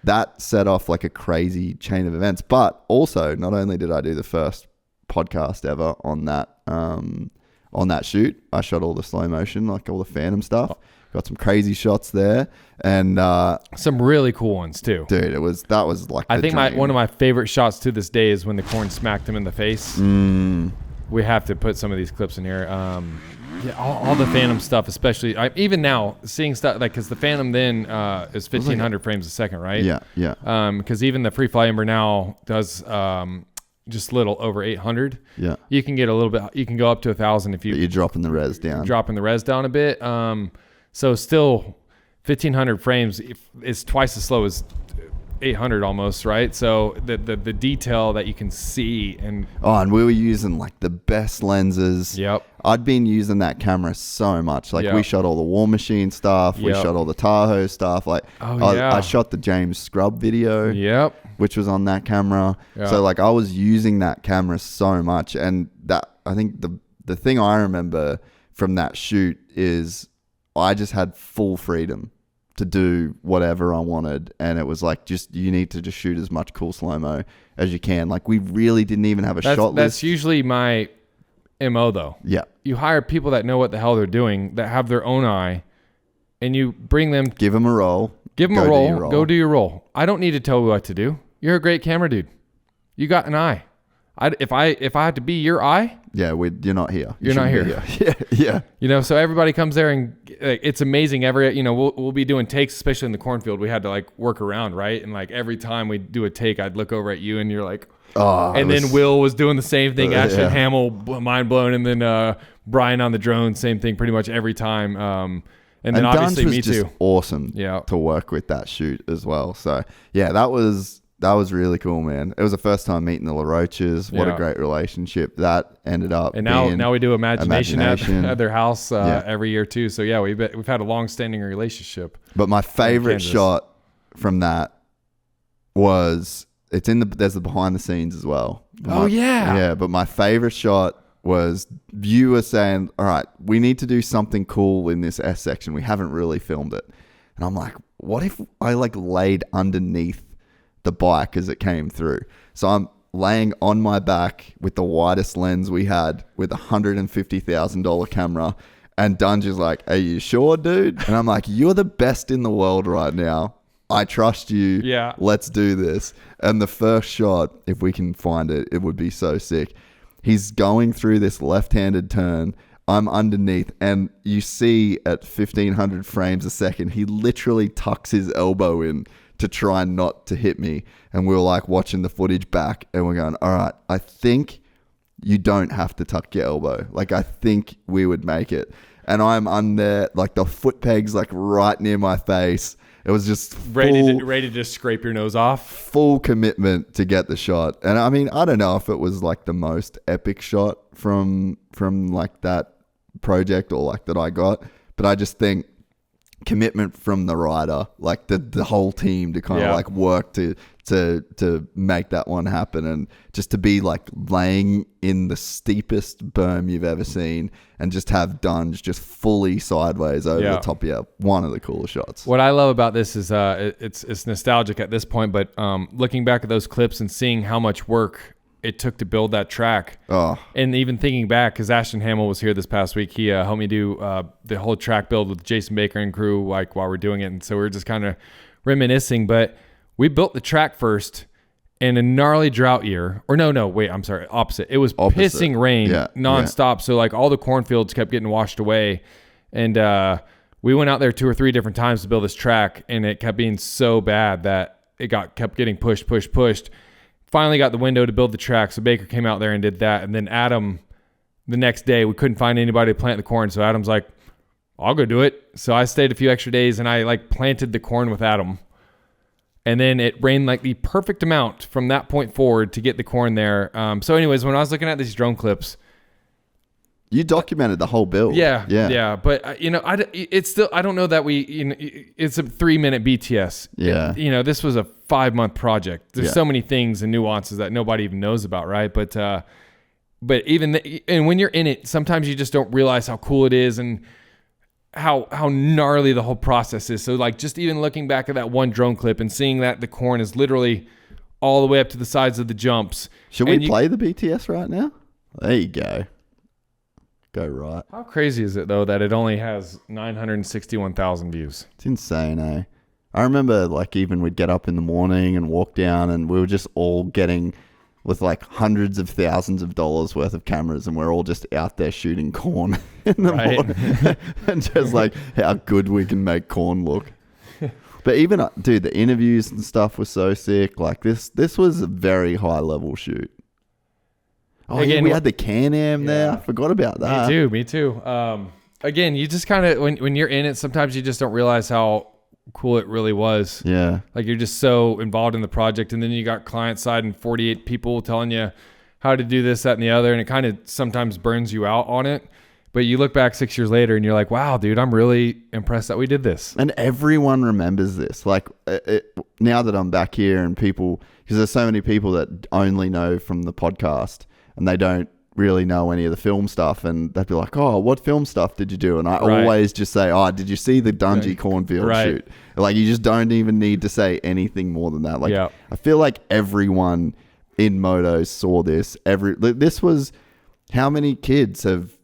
[SPEAKER 2] That set off like a crazy chain of events. But also, not only did I do the first podcast ever on that, on that shoot. I shot all the slow motion, like all the Phantom stuff. Got some crazy shots there, and
[SPEAKER 1] some really cool ones too.
[SPEAKER 2] Dude, that was like
[SPEAKER 1] I think one of my favorite shots to this day is when the corn smacked him in the face. We have to put some of these clips in here. Yeah, all the Phantom stuff, especially even now seeing stuff like because the Phantom then is 1500 frames a second, right?
[SPEAKER 2] Yeah.
[SPEAKER 1] Because even the Free Fly Ember now does just little over 800.
[SPEAKER 2] Yeah.
[SPEAKER 1] You can get a little bit. You can go up to 1,000 if you're
[SPEAKER 2] dropping the res down.
[SPEAKER 1] Dropping the res down a bit. So still 1,500 frames is twice as slow as 800 almost, right? So the detail that you can see and
[SPEAKER 2] we were using like the best lenses.
[SPEAKER 1] Yep.
[SPEAKER 2] I'd been using that camera so much. Like we shot all the War Machine stuff. We shot all the Tahoe stuff. Like I shot the James Scrub video.
[SPEAKER 1] Yep.
[SPEAKER 2] Which was on that camera. Yep. So like I was using that camera so much, and that I think the thing I remember from that shoot is I just had full freedom to do whatever I wanted, and it was like you need to just shoot as much cool slow-mo as you can. Like we really didn't even have a shot list.
[SPEAKER 1] That's usually my MO though.
[SPEAKER 2] Yeah.
[SPEAKER 1] You hire people that know what the hell they're doing, that have their own eye, and you bring them.
[SPEAKER 2] Give them a roll.
[SPEAKER 1] Give them a roll. Go do your roll. I don't need to tell you what to do. You're a great camera dude. You got an eye. If I had to be your eye,
[SPEAKER 2] yeah, you're not here.
[SPEAKER 1] You're not here.
[SPEAKER 2] Yeah.
[SPEAKER 1] You know, so everybody comes there and it's amazing. We'll be doing takes, especially in the cornfield. We had to like work around, right? And like every time we do a take, I'd look over at you and you're like, then Will was doing the same thing. Ashton Hamill, mind blown, and then Brian on the drone, same thing, pretty much every time. And then obviously
[SPEAKER 2] Duns was
[SPEAKER 1] me
[SPEAKER 2] just
[SPEAKER 1] too.
[SPEAKER 2] Awesome to work with that shoot as well. So yeah, that was really cool, man. It was the first time meeting the LaRoches. What a great relationship that ended up.
[SPEAKER 1] And now we do Imagination. At their house every year too. So yeah, we've had a long-standing relationship.
[SPEAKER 2] But my favorite shot from that was there's the behind the scenes as well. Yeah, but my favorite shot was you were saying, all right, we need to do something cool in this S section. We haven't really filmed it. And I'm like, what if I like laid underneath the bike as it came through? So I'm laying on my back with the widest lens we had with a $150,000 camera, and Dunge is like, are you sure, dude? And I'm like, you're the best in the world right now. I trust you.
[SPEAKER 1] Yeah.
[SPEAKER 2] Let's do this. And the first shot, if we can find it, it would be so sick. He's going through this left-handed turn. I'm underneath, and you see at 1,500 frames a second, he literally tucks his elbow in to try not to hit me. And we were like watching the footage back, and we're going, all right, I think you don't have to tuck your elbow. Like, I think we would make it. And I'm under, like, the foot pegs, like, right near my face. It was just
[SPEAKER 1] ready to just scrape your nose off.
[SPEAKER 2] Full commitment to get the shot. And I mean, I don't know if it was like the most epic shot from like that project or like that I got, but I just think commitment from the rider, like the whole team to kind of like work to make that one happen, and just to be like laying in the steepest berm you've ever seen and just have Dunge just fully sideways over the top. Yeah, one of the coolest shots.
[SPEAKER 1] What I love about this is it's nostalgic at this point, but looking back at those clips and seeing how much work it took to build that track. And even thinking back, because Ashton Hamill was here this past week, he helped me do the whole track build with Jason Baker and crew, like while we're doing it. And so we're just kind of reminiscing, but we built the track first in a gnarly drought year. Or opposite. It was pissing rain nonstop. Yeah. So like all the cornfields kept getting washed away. And we went out there 2 or 3 different times to build this track, and it kept being so bad that it kept getting pushed. Finally got the window to build the track, so Baker came out there and did that. And then Adam, the next day, we couldn't find anybody to plant the corn, so Adam's like, I'll go do it. So I stayed a few extra days, and I like planted the corn with Adam. And then it rained like the perfect amount from that point forward to get the corn there. So anyways, when I was looking at these drone clips,
[SPEAKER 2] you documented the whole build.
[SPEAKER 1] Yeah. But it's still, I don't know that it's a 3-minute BTS.
[SPEAKER 2] Yeah.
[SPEAKER 1] This was a 5-month project. There's so many things and nuances that nobody even knows about, right? But even and when you're in it, sometimes you just don't realize how cool it is and how gnarly the whole process is. So like just even looking back at that one drone clip and seeing that the corn is literally all the way up to the sides of the jumps.
[SPEAKER 2] Should we play the BTS right now? There you go. go right.
[SPEAKER 1] How crazy is it though that it only has 961,000 views?
[SPEAKER 2] It's insane, eh? I remember like even we'd get up in the morning and walk down and we were just all getting with like hundreds of thousands of dollars worth of cameras and we're all just out there shooting corn in the morning and just like how good we can make corn look. But even, dude, the interviews and stuff was so sick. Like this was a very high level shoot. Oh, again, yeah, we had the Can-Am there. I forgot about that.
[SPEAKER 1] Me too. Again, you just kind of, when you're in it, sometimes you just don't realize how cool it really was.
[SPEAKER 2] Yeah.
[SPEAKER 1] Like you're just so involved in the project, and then you got client side and 48 people telling you how to do this, that, and the other, and it kind of sometimes burns you out on it. But you look back 6 years later and you're like, wow, dude, I'm really impressed that we did this.
[SPEAKER 2] And everyone remembers this. Like now that I'm back here and people, because there's so many people that only know from the podcast and they don't really know any of the film stuff. And they'd be like, oh, what film stuff did you do? And I always just say, oh, did you see the Dungey cornfield shoot? Like you just don't even need to say anything more than that. Like I feel like everyone in motos saw this. This was, how many kids have,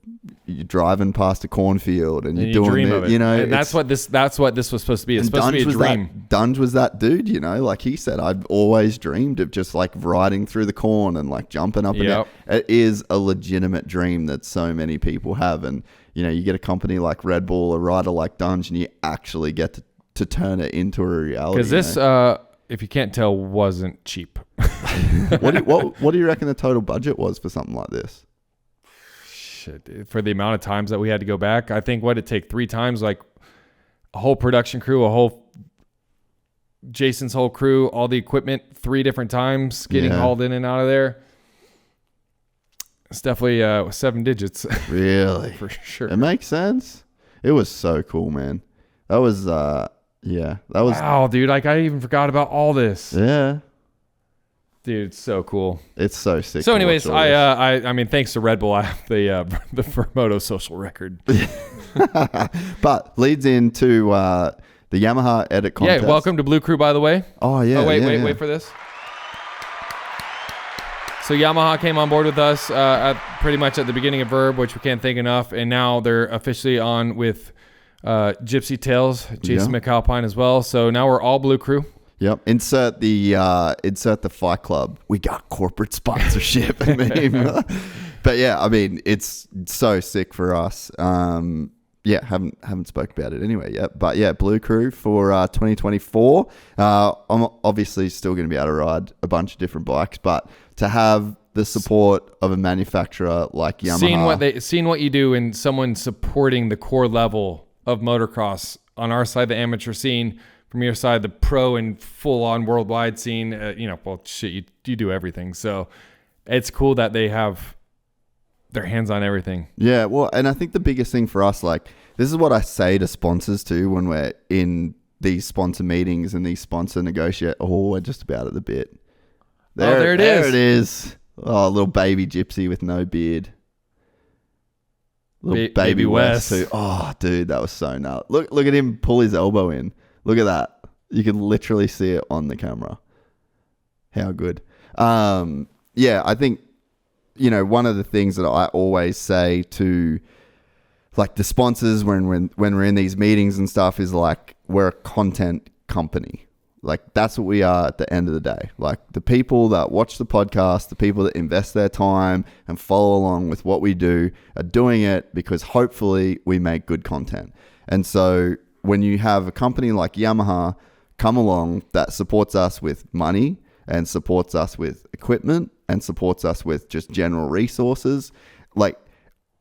[SPEAKER 2] you're driving past a cornfield and you're doing it, you know.
[SPEAKER 1] And that's what this was supposed to be. It's supposed to be a dream.
[SPEAKER 2] Dunge was that dude, you know, like he said, I've always dreamed of just like riding through the corn and like jumping up and down. It is a legitimate dream that so many people have. And, you know, you get a company like Red Bull, a rider like Dunge, and you actually get to turn it into a reality.
[SPEAKER 1] Because this, if you can't tell, wasn't cheap.
[SPEAKER 2] What do you reckon the total budget was for something like this?
[SPEAKER 1] For the amount of times that we had to go back, I think what it take 3 times, like a whole production crew, Jason's whole crew, all the equipment 3 different times, getting hauled in and out of there. It's definitely 7 digits.
[SPEAKER 2] Really?
[SPEAKER 1] For sure.
[SPEAKER 2] It makes sense. It was so cool, man. That was, that was.
[SPEAKER 1] Wow, dude. Like I even forgot about all this.
[SPEAKER 2] Yeah.
[SPEAKER 1] Dude, it's so cool.
[SPEAKER 2] It's so sick.
[SPEAKER 1] So anyways, I mean, thanks to Red Bull, I have the Vurbmoto social record.
[SPEAKER 2] But leads into the Yamaha Edit Contest.
[SPEAKER 1] Yeah, welcome to Blue Crew, by the way.
[SPEAKER 2] Oh, yeah.
[SPEAKER 1] Oh, wait for this. So Yamaha came on board with us pretty much at the beginning of Vurb, which we can't thank enough. And now they're officially on with Gypsy Tales Jase Macalpine as well. So now we're all Blue Crew.
[SPEAKER 2] Yep. Insert the Fight Club. We got corporate sponsorship. But yeah, I mean, it's so sick for us. Haven't spoke about it anyway yet. But yeah, Blue Crew for 2024. I'm obviously still going to be able to ride a bunch of different bikes, but to have the support of a manufacturer like Yamaha,
[SPEAKER 1] seeing what you do and someone supporting the core level of motocross on our side, the amateur scene. From your side, the pro and full-on worldwide scene, you do everything. So it's cool that they have their hands on everything.
[SPEAKER 2] Yeah, well, and I think the biggest thing for us, like, this is what I say to sponsors too when we're in these sponsor meetings and these sponsor we're just about at the bit. There it is. Oh, little baby gypsy with no beard. Little baby Wes. Oh, dude, that was so nuts. Look at him pull his elbow in. Look at that. You can literally see it on the camera. How good. I think, one of the things that I always say to like the sponsors when we're in these meetings and stuff is like, we're a content company. Like that's what we are at the end of the day. Like the people that watch the podcast, the people that invest their time and follow along with what we do are doing it because hopefully we make good content. And so when you have a company like Yamaha come along that supports us with money and supports us with equipment and supports us with just general resources, like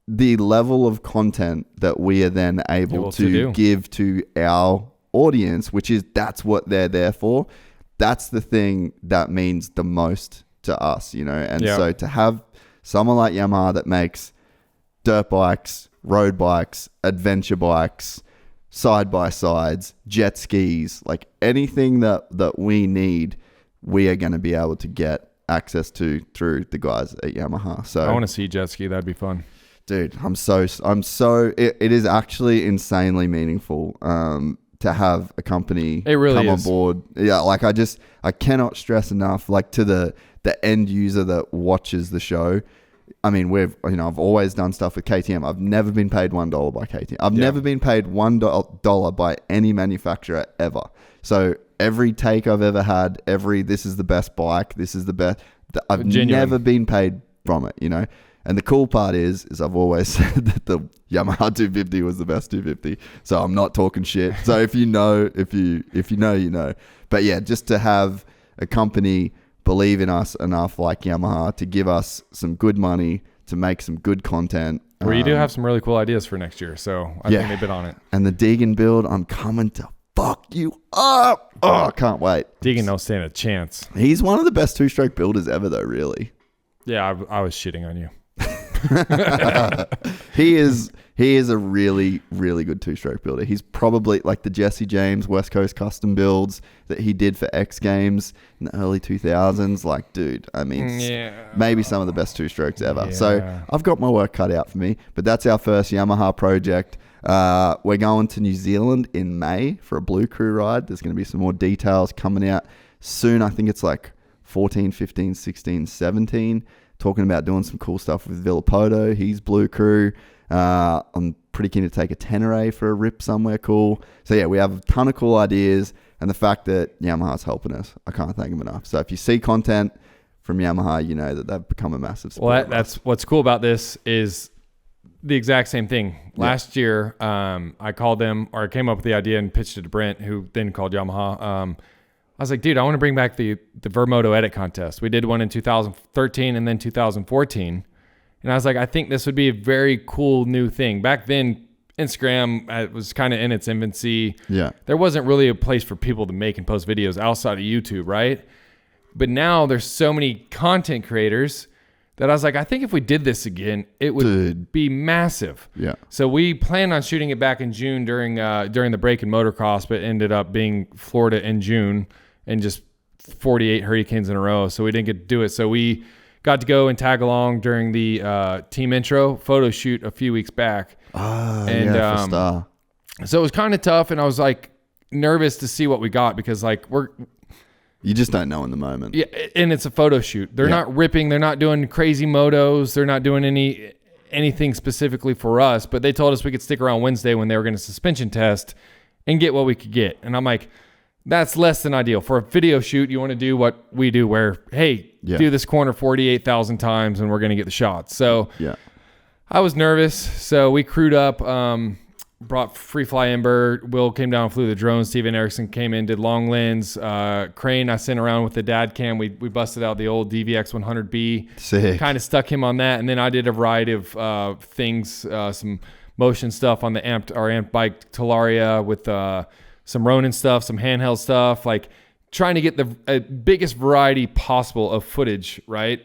[SPEAKER 2] the level of content that we are then able to give to our audience, that's what they're there for. That's the thing that means the most to us, And so to have someone like Yamaha that makes dirt bikes, road bikes, adventure bikes, side-by-sides, jet skis, like anything that we need, we are going to be able to get access to through the guys at Yamaha. So
[SPEAKER 1] I want to see jet ski. That'd be fun.
[SPEAKER 2] Dude, it is actually insanely meaningful to have a company come on board. Yeah, like I cannot stress enough, like to the end user that watches the show, I mean, I've always done stuff with KTM. I've never been paid $1 by KTM. I've never been paid $1 by any manufacturer ever. So every take I've ever had, this is the best bike, this is the best. I've never been paid from it, And the cool part is I've always said that the Yamaha 250 was the best 250. So I'm not talking shit. So if you know. But yeah, just to have a company believe in us enough like Yamaha to give us some good money to make some good content.
[SPEAKER 1] Well, you do have some really cool ideas for next year. So I think they bid on it.
[SPEAKER 2] And the Deegan build, I'm coming to fuck you up. Oh, I can't wait.
[SPEAKER 1] Deegan don't stand a chance.
[SPEAKER 2] He's one of the best two-stroke builders ever though, really.
[SPEAKER 1] Yeah, I was shitting on you.
[SPEAKER 2] He is a really, really good two-stroke builder. He's probably like the Jesse James West Coast custom builds that he did for X Games in the early 2000s. Like, dude, I mean, maybe some of the best two-strokes ever. Yeah. So I've got my work cut out for me, but that's our first Yamaha project. We're going to New Zealand in May for a Blue Crew ride. There's going to be some more details coming out soon. I think it's like 14, 15, 16, 17. Talking about doing some cool stuff with Vurbmoto. He's Blue Crew. I'm pretty keen to take a Tenere for a rip somewhere cool. So yeah, we have a ton of cool ideas, and the fact that Yamaha's helping us, I can't thank them enough. So if you see content from Yamaha, you know that they've become a massive supporter.
[SPEAKER 1] Well, that's what's cool about this is the exact same thing. Last year, I called them, or I came up with the idea and pitched it to Brent, who then called Yamaha. I was like, dude, I want to bring back the Vurbmoto Edit Contest. We did one in 2013 and then 2014. And I was like, I think this would be a very cool new thing. Back then, Instagram was kind of in its infancy.
[SPEAKER 2] Yeah.
[SPEAKER 1] There wasn't really a place for people to make and post videos outside of YouTube, right? But now there's so many content creators that I was like, I think if we did this again, it would be massive.
[SPEAKER 2] Yeah.
[SPEAKER 1] So we planned on shooting it back in June during the break in motocross, but ended up being Florida in June and just 48 hurricanes in a row. So we didn't get to do it. So we got to go and tag along during the team intro photo shoot a few weeks back.
[SPEAKER 2] For Star.
[SPEAKER 1] So it was kind of tough, and I was like nervous to see what we got because like
[SPEAKER 2] you just don't know in the moment.
[SPEAKER 1] Yeah, and it's a photo shoot. They're not ripping. They're not doing crazy motos. They're not doing anything specifically for us. But they told us we could stick around Wednesday when they were going to suspension test and get what we could get. And I'm like, that's less than ideal. For a video shoot, you want to do what we do where, hey, do this corner 48,000 times and we're going to get the shots. So I was nervous. So we crewed up, brought Free Fly Ember. Will came down and flew the drone. Steven Erickson came in, did long lens. Crane I sent around with the dad cam. We busted out the old DVX 100B.
[SPEAKER 2] Sick.
[SPEAKER 1] Kind of stuck him on that. And then I did a variety of things, some motion stuff on our amp bike Talaria with some Ronin stuff, some handheld stuff, like trying to get the biggest variety possible of footage, right?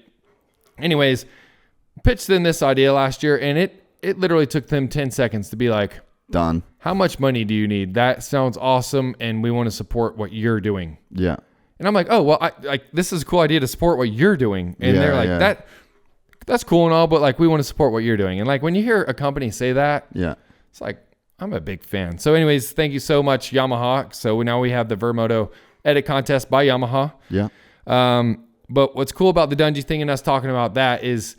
[SPEAKER 1] Anyways, pitched them this idea last year, and it literally took them 10 seconds to be like,
[SPEAKER 2] done.
[SPEAKER 1] How much money do you need? That sounds awesome, and we want to support what you're doing.
[SPEAKER 2] Yeah.
[SPEAKER 1] And I'm like, oh, well, this is a cool idea to support what you're doing. And they're like, that's cool and all, but like we want to support what you're doing. And like when you hear a company say that, it's like, I'm a big fan. So anyways, thank you so much, Yamaha. So now we have the Vurbmoto Edit Contest by Yamaha.
[SPEAKER 2] Yeah.
[SPEAKER 1] But what's cool about the Dungey thing and us talking about that is,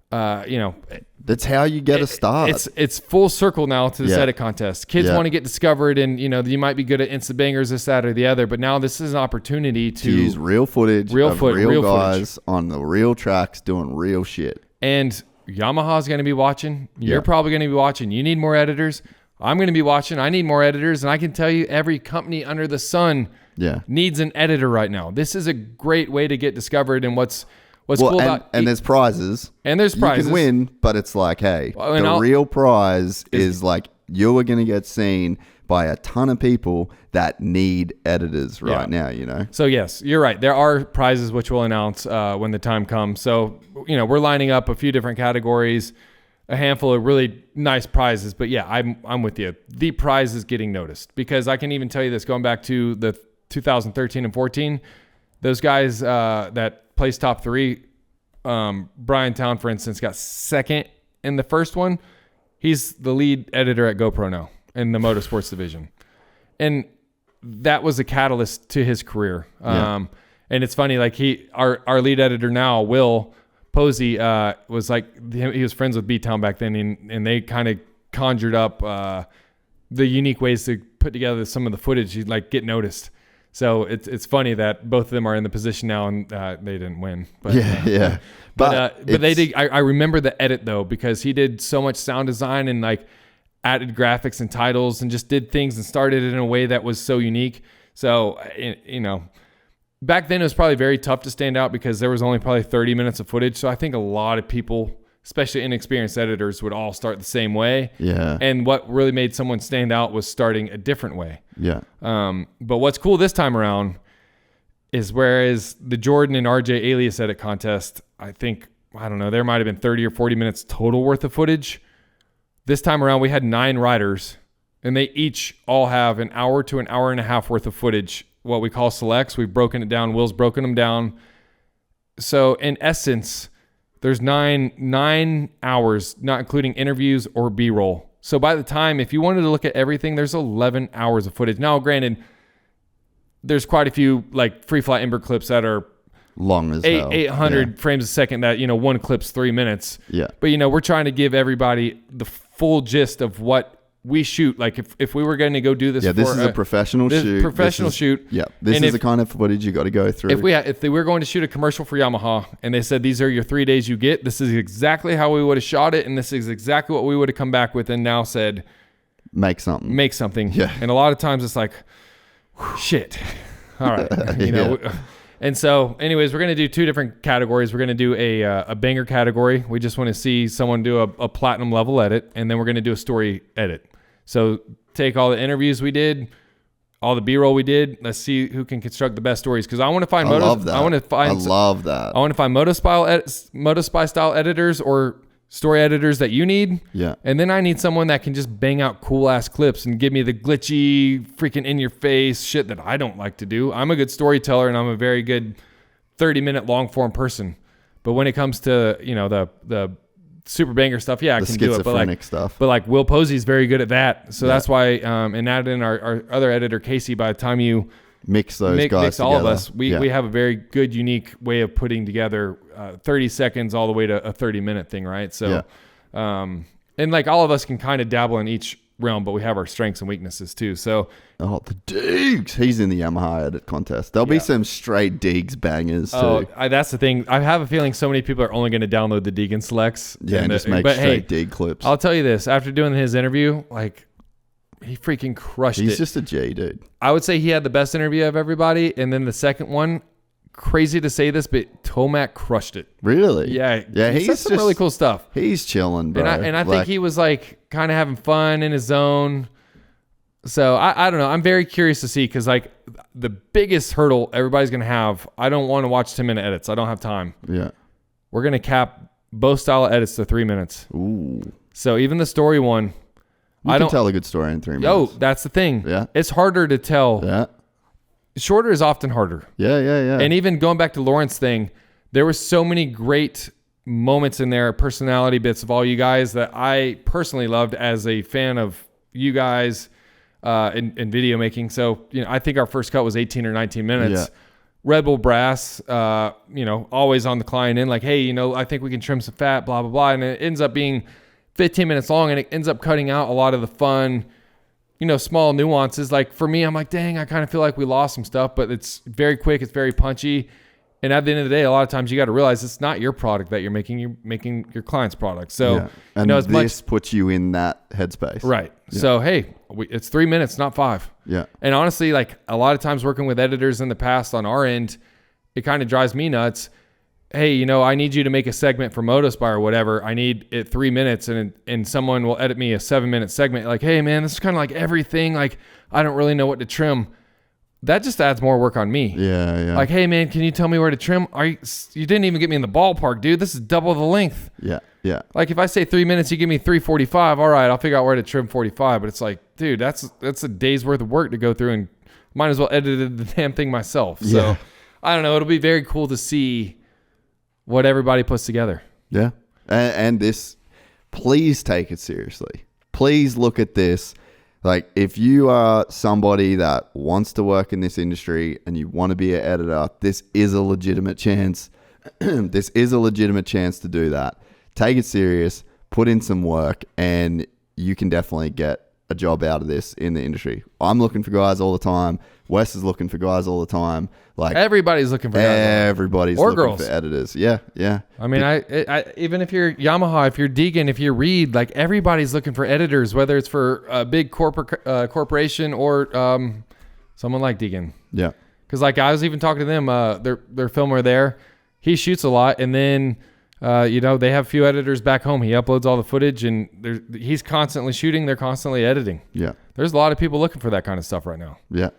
[SPEAKER 2] that's how you get a start.
[SPEAKER 1] It's full circle now to this Edit Contest. Kids want to get discovered, and you might be good at Insta bangers, this, that, or the other. But now this is an opportunity to
[SPEAKER 2] use real footage, real guys on the real tracks doing real shit.
[SPEAKER 1] And Yamaha's going to be watching. You're probably going to be watching. You need more editors. I'm going to be watching. I need more editors. And I can tell you every company under the sun needs an editor right now. This is a great way to get discovered. And what's cool about...
[SPEAKER 2] And there's prizes.
[SPEAKER 1] And there's prizes.
[SPEAKER 2] You can win, but it's like, hey, real prize is like you are going to get seen by a ton of people that need editors right now,
[SPEAKER 1] So yes, you're right. There are prizes which we'll announce when the time comes. So, we're lining up a few different categories, a handful of really nice prizes. But yeah, I'm with you. The prize is getting noticed because I can even tell you this, going back to the 2013 and 14, those guys that placed top 3, Brian Town, for instance, got second in the first one. He's the lead editor at GoPro now in the motorsports division. And that was a catalyst to his career. And it's funny, like our lead editor now, Will, Posey was like, he was friends with B-Town back then, and they kind of conjured up the unique ways to put together some of the footage you'd like get noticed. So it's funny that both of them are in the position now, and they didn't win. But,
[SPEAKER 2] yeah.
[SPEAKER 1] But they did. I remember the edit though, because he did so much sound design and like added graphics and titles and just did things and started it in a way that was so unique. So, you know, back then it was probably very tough to stand out because there was only probably 30 minutes of footage. So I think a lot of people, especially inexperienced editors, would all start the same way.
[SPEAKER 2] Yeah.
[SPEAKER 1] And what really made someone stand out was starting a different way.
[SPEAKER 2] Yeah.
[SPEAKER 1] But what's cool this time around is whereas the Jordan and RJ Alias Edit Contest, I think, I don't know, there might have been 30 or 40 minutes total worth of footage. This time around, we had 9 riders, and they each all have an hour to an hour and a half worth of footage, what we call selects. We've broken it down. Will's broken them down. So in essence, there's nine hours, not including interviews or B-roll. So by the time, if you wanted to look at everything, there's 11 hours of footage. Now, granted, there's quite a few like free flight Ember clips that are
[SPEAKER 2] long as hell.
[SPEAKER 1] 800 frames a second that, you know, one clip's 3 minutes.
[SPEAKER 2] Yeah.
[SPEAKER 1] But, you know, we're trying to give everybody the full gist of what we shoot. Like if we were going to go do this,
[SPEAKER 2] this is a professional shoot.
[SPEAKER 1] Shoot.
[SPEAKER 2] Yeah, this is the kind of footage you got to go through.
[SPEAKER 1] If they were going to shoot a commercial for Yamaha and they said these are your 3 days you get, this is exactly how we would have shot it, and this is exactly what we would have come back with, and now said, make something.
[SPEAKER 2] Yeah.
[SPEAKER 1] And a lot of times it's like, shit. All right, you know. And so, anyways, we're going to do 2 different categories. We're going to do a banger category. We just want to see someone do a platinum level edit, and then we're going to do a story edit. So take all the interviews we did, all the B-roll we did. Let's see who can construct the best stories. Because I want to find
[SPEAKER 2] I love that.
[SPEAKER 1] I want to find Motospy style editors or story editors that you need.
[SPEAKER 2] Yeah.
[SPEAKER 1] And then I need someone that can just bang out cool ass clips and give me the glitchy, freaking in your face shit that I don't like to do. I'm a good storyteller and I'm a very good 30-minute long form person. But when it comes to, you know, the super banger stuff, I can do it. But like Will Posey's very good at that. So that's why, and add in our other editor, Casey, by the time you
[SPEAKER 2] mix those guys
[SPEAKER 1] mix all
[SPEAKER 2] together.
[SPEAKER 1] of us, we have a very good, unique way of putting together 30 seconds all the way to a 30-minute thing, right? So, and like all of us can kind of dabble in each realm, but we have our strengths and weaknesses too. So,
[SPEAKER 2] the Deegs, he's in the Yamaha Edit Contest. There'll be some straight Deegs bangers too.
[SPEAKER 1] That's the thing. I have a feeling so many people are only going to download the Deegan selects.
[SPEAKER 2] Yeah, and just make straight Deeg clips.
[SPEAKER 1] I'll tell you this: after doing his interview, like, he freaking crushed it.
[SPEAKER 2] He's just a G, dude.
[SPEAKER 1] I would say he had the best interview of everybody, and then the second one, crazy to say this, but Tomac crushed it.
[SPEAKER 2] Really?
[SPEAKER 1] Yeah.
[SPEAKER 2] He said
[SPEAKER 1] some really cool stuff.
[SPEAKER 2] He's chilling, bro.
[SPEAKER 1] And I think he was like kind of having fun in his zone. So I don't know. I'm very curious to see, because like the biggest hurdle everybody's going to have, I don't want to watch 10-minute edits. I don't have time.
[SPEAKER 2] Yeah.
[SPEAKER 1] We're going to cap both style of edits to 3 minutes.
[SPEAKER 2] Ooh.
[SPEAKER 1] So even the story one,
[SPEAKER 2] I don't tell a good story in 3 minutes.
[SPEAKER 1] Oh, that's the thing.
[SPEAKER 2] Yeah.
[SPEAKER 1] It's harder to tell.
[SPEAKER 2] Yeah.
[SPEAKER 1] Shorter is often harder.
[SPEAKER 2] Yeah.
[SPEAKER 1] And even going back to Lawrence thing, there were so many great moments in there, personality bits of all you guys that I personally loved as a fan of you guys in video making. So, you know, I think our first cut was 18 or 19 minutes.
[SPEAKER 2] Yeah.
[SPEAKER 1] Red Bull Brass, you know, always on the client end, like, hey, you know, I think we can trim some fat, blah, blah, blah. And it ends up being 15 minutes long, and it ends up cutting out a lot of the fun, you know, small nuances. Like for me, I'm like, dang, I kind of feel like we lost some stuff, but it's very quick. It's very punchy. And at the end of the day, a lot of times you got to realize it's not your product that you're making. You're making your client's product. So,
[SPEAKER 2] and
[SPEAKER 1] you know,
[SPEAKER 2] this puts you in that headspace.
[SPEAKER 1] Right. Yeah. So, hey, it's 3 minutes, not 5.
[SPEAKER 2] Yeah.
[SPEAKER 1] And honestly, like a lot of times working with editors in the past on our end, it kind of drives me nuts. Hey, you know, I need you to make a segment for Motospy or whatever. I need it 3 minutes, and someone will edit me a 7-minute segment. Like, hey, man, this is kind of like everything. Like, I don't really know what to trim. That just adds more work on me.
[SPEAKER 2] Yeah.
[SPEAKER 1] Like, hey, man, can you tell me where to trim? You didn't even get me in the ballpark, dude. This is double the length.
[SPEAKER 2] Yeah.
[SPEAKER 1] Like, if I say 3 minutes, you give me 3:45. All right, I'll figure out where to trim 45. But it's like, dude, that's a day's worth of work to go through, and might as well edit the damn thing myself. So,
[SPEAKER 2] yeah.
[SPEAKER 1] I don't know. It'll be very cool to see what everybody puts together.
[SPEAKER 2] Yeah. And this, please take it seriously. Please look at this. Like, if you are somebody that wants to work in this industry and you want to be an editor, this is a legitimate chance This is a legitimate chance to do that. Take it serious, put in some work, and you can definitely get a job out of this in the industry. I'm looking for guys all the time. Wes is looking for guys all the time. Like
[SPEAKER 1] everybody's looking for guys.
[SPEAKER 2] Everybody's
[SPEAKER 1] or
[SPEAKER 2] looking
[SPEAKER 1] girls.
[SPEAKER 2] for editors. Yeah.
[SPEAKER 1] I mean, I even if you're Yamaha, if you're Deegan, if you're Reed, like everybody's looking for editors, whether it's for a big corporation or someone like Deegan.
[SPEAKER 2] Yeah.
[SPEAKER 1] Because like I was even talking to them, their filmer there, he shoots a lot, and then they have a few editors back home. He uploads all the footage, and he's constantly shooting. They're constantly editing.
[SPEAKER 2] Yeah.
[SPEAKER 1] There's a lot of people looking for that kind of stuff right now.
[SPEAKER 2] Yeah.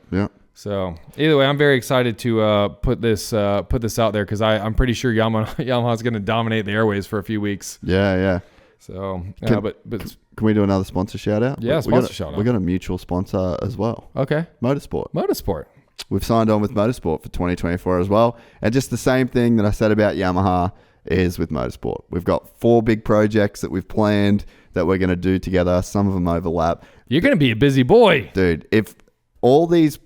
[SPEAKER 1] So either way, I'm very excited to put this out there because I'm pretty sure Yamaha's going to dominate the airways for a few weeks.
[SPEAKER 2] Yeah.
[SPEAKER 1] So,
[SPEAKER 2] can we do another sponsor shout out?
[SPEAKER 1] Yeah, shout out.
[SPEAKER 2] We got a mutual sponsor as well.
[SPEAKER 1] Okay.
[SPEAKER 2] Motorsport. We've signed on with Motorsport for 2024 as well. And just the same thing that I said about Yamaha is with Motorsport. We've got 4 big projects that we've planned that we're going to do together. Some of them overlap.
[SPEAKER 1] You're going to be a busy boy.
[SPEAKER 2] Dude, when all these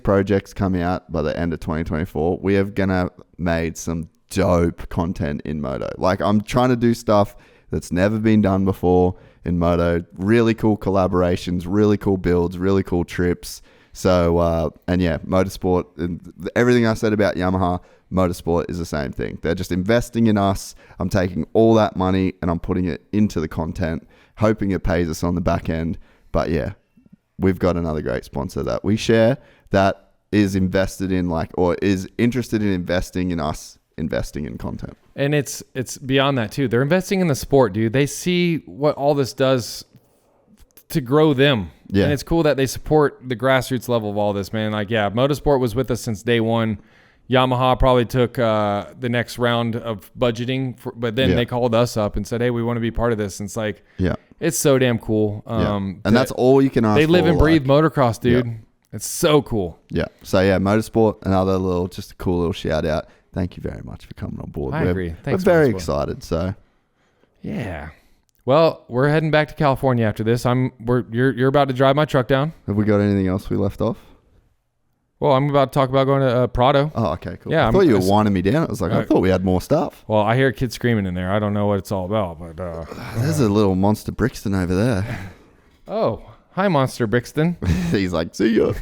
[SPEAKER 2] projects come out by the end of 2024, we have going to made some dope content in Moto. Like I'm trying to do stuff that's never been done before in Moto. Really cool collaborations, really cool builds, really cool trips. So, Motorsport, and everything I said about Yamaha, Motorsport is the same thing. They're just investing in us. I'm taking all that money and I'm putting it into the content, hoping it pays us on the back end. But yeah, we've got another great sponsor that we share that is invested in or is interested in investing in us, investing in content.
[SPEAKER 1] And it's beyond that too. They're investing in the sport, dude. They see what all this does to grow them. Yeah. And it's cool that they support the grassroots level of all this, man. Like, yeah, Motorsport was with us since day one. Yamaha probably took the next round of budgeting, but then they called us up and said, hey, we want to be part of this. And it's like, it's so damn cool.
[SPEAKER 2] And that's all you can ask for.
[SPEAKER 1] They live and breathe motocross, dude. Yeah. It's so cool.
[SPEAKER 2] Yeah. So, Motorsport, another just a cool little shout out. Thank you very much for coming on board.
[SPEAKER 1] I agree. Thanks,
[SPEAKER 2] we're very excited. So,
[SPEAKER 1] yeah. Well, we're heading back to California after this. You're about to drive my truck down.
[SPEAKER 2] Have we got anything else we left off?
[SPEAKER 1] Well, I'm about to talk about going to Prado.
[SPEAKER 2] Oh, okay, cool. Yeah, I thought you were winding me down. I was like, I thought we had more stuff.
[SPEAKER 1] Well, I hear kids screaming in there. I don't know what it's all about, but
[SPEAKER 2] there's a little Monster Brixton over there.
[SPEAKER 1] Oh, hi, Monster Brixton.
[SPEAKER 2] He's like, see ya.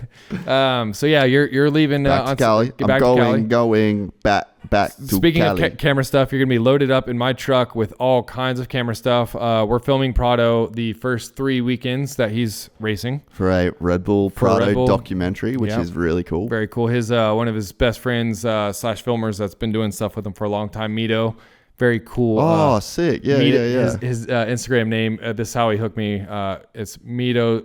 [SPEAKER 1] So yeah, you're leaving
[SPEAKER 2] back to Cali. I'm going back to
[SPEAKER 1] Speaking
[SPEAKER 2] Cali.
[SPEAKER 1] of camera stuff, you're gonna be loaded up in my truck with all kinds of camera stuff. We're filming Prado the first 3 weekends that he's racing
[SPEAKER 2] for a Red Bull Prado documentary, which is really cool.
[SPEAKER 1] Very cool. His one of his best friends / filmers that's been doing stuff with him for a long time, Mito. Very cool.
[SPEAKER 2] Oh, sick. Yeah.
[SPEAKER 1] His Instagram name, this is how he hooked me. It's Mito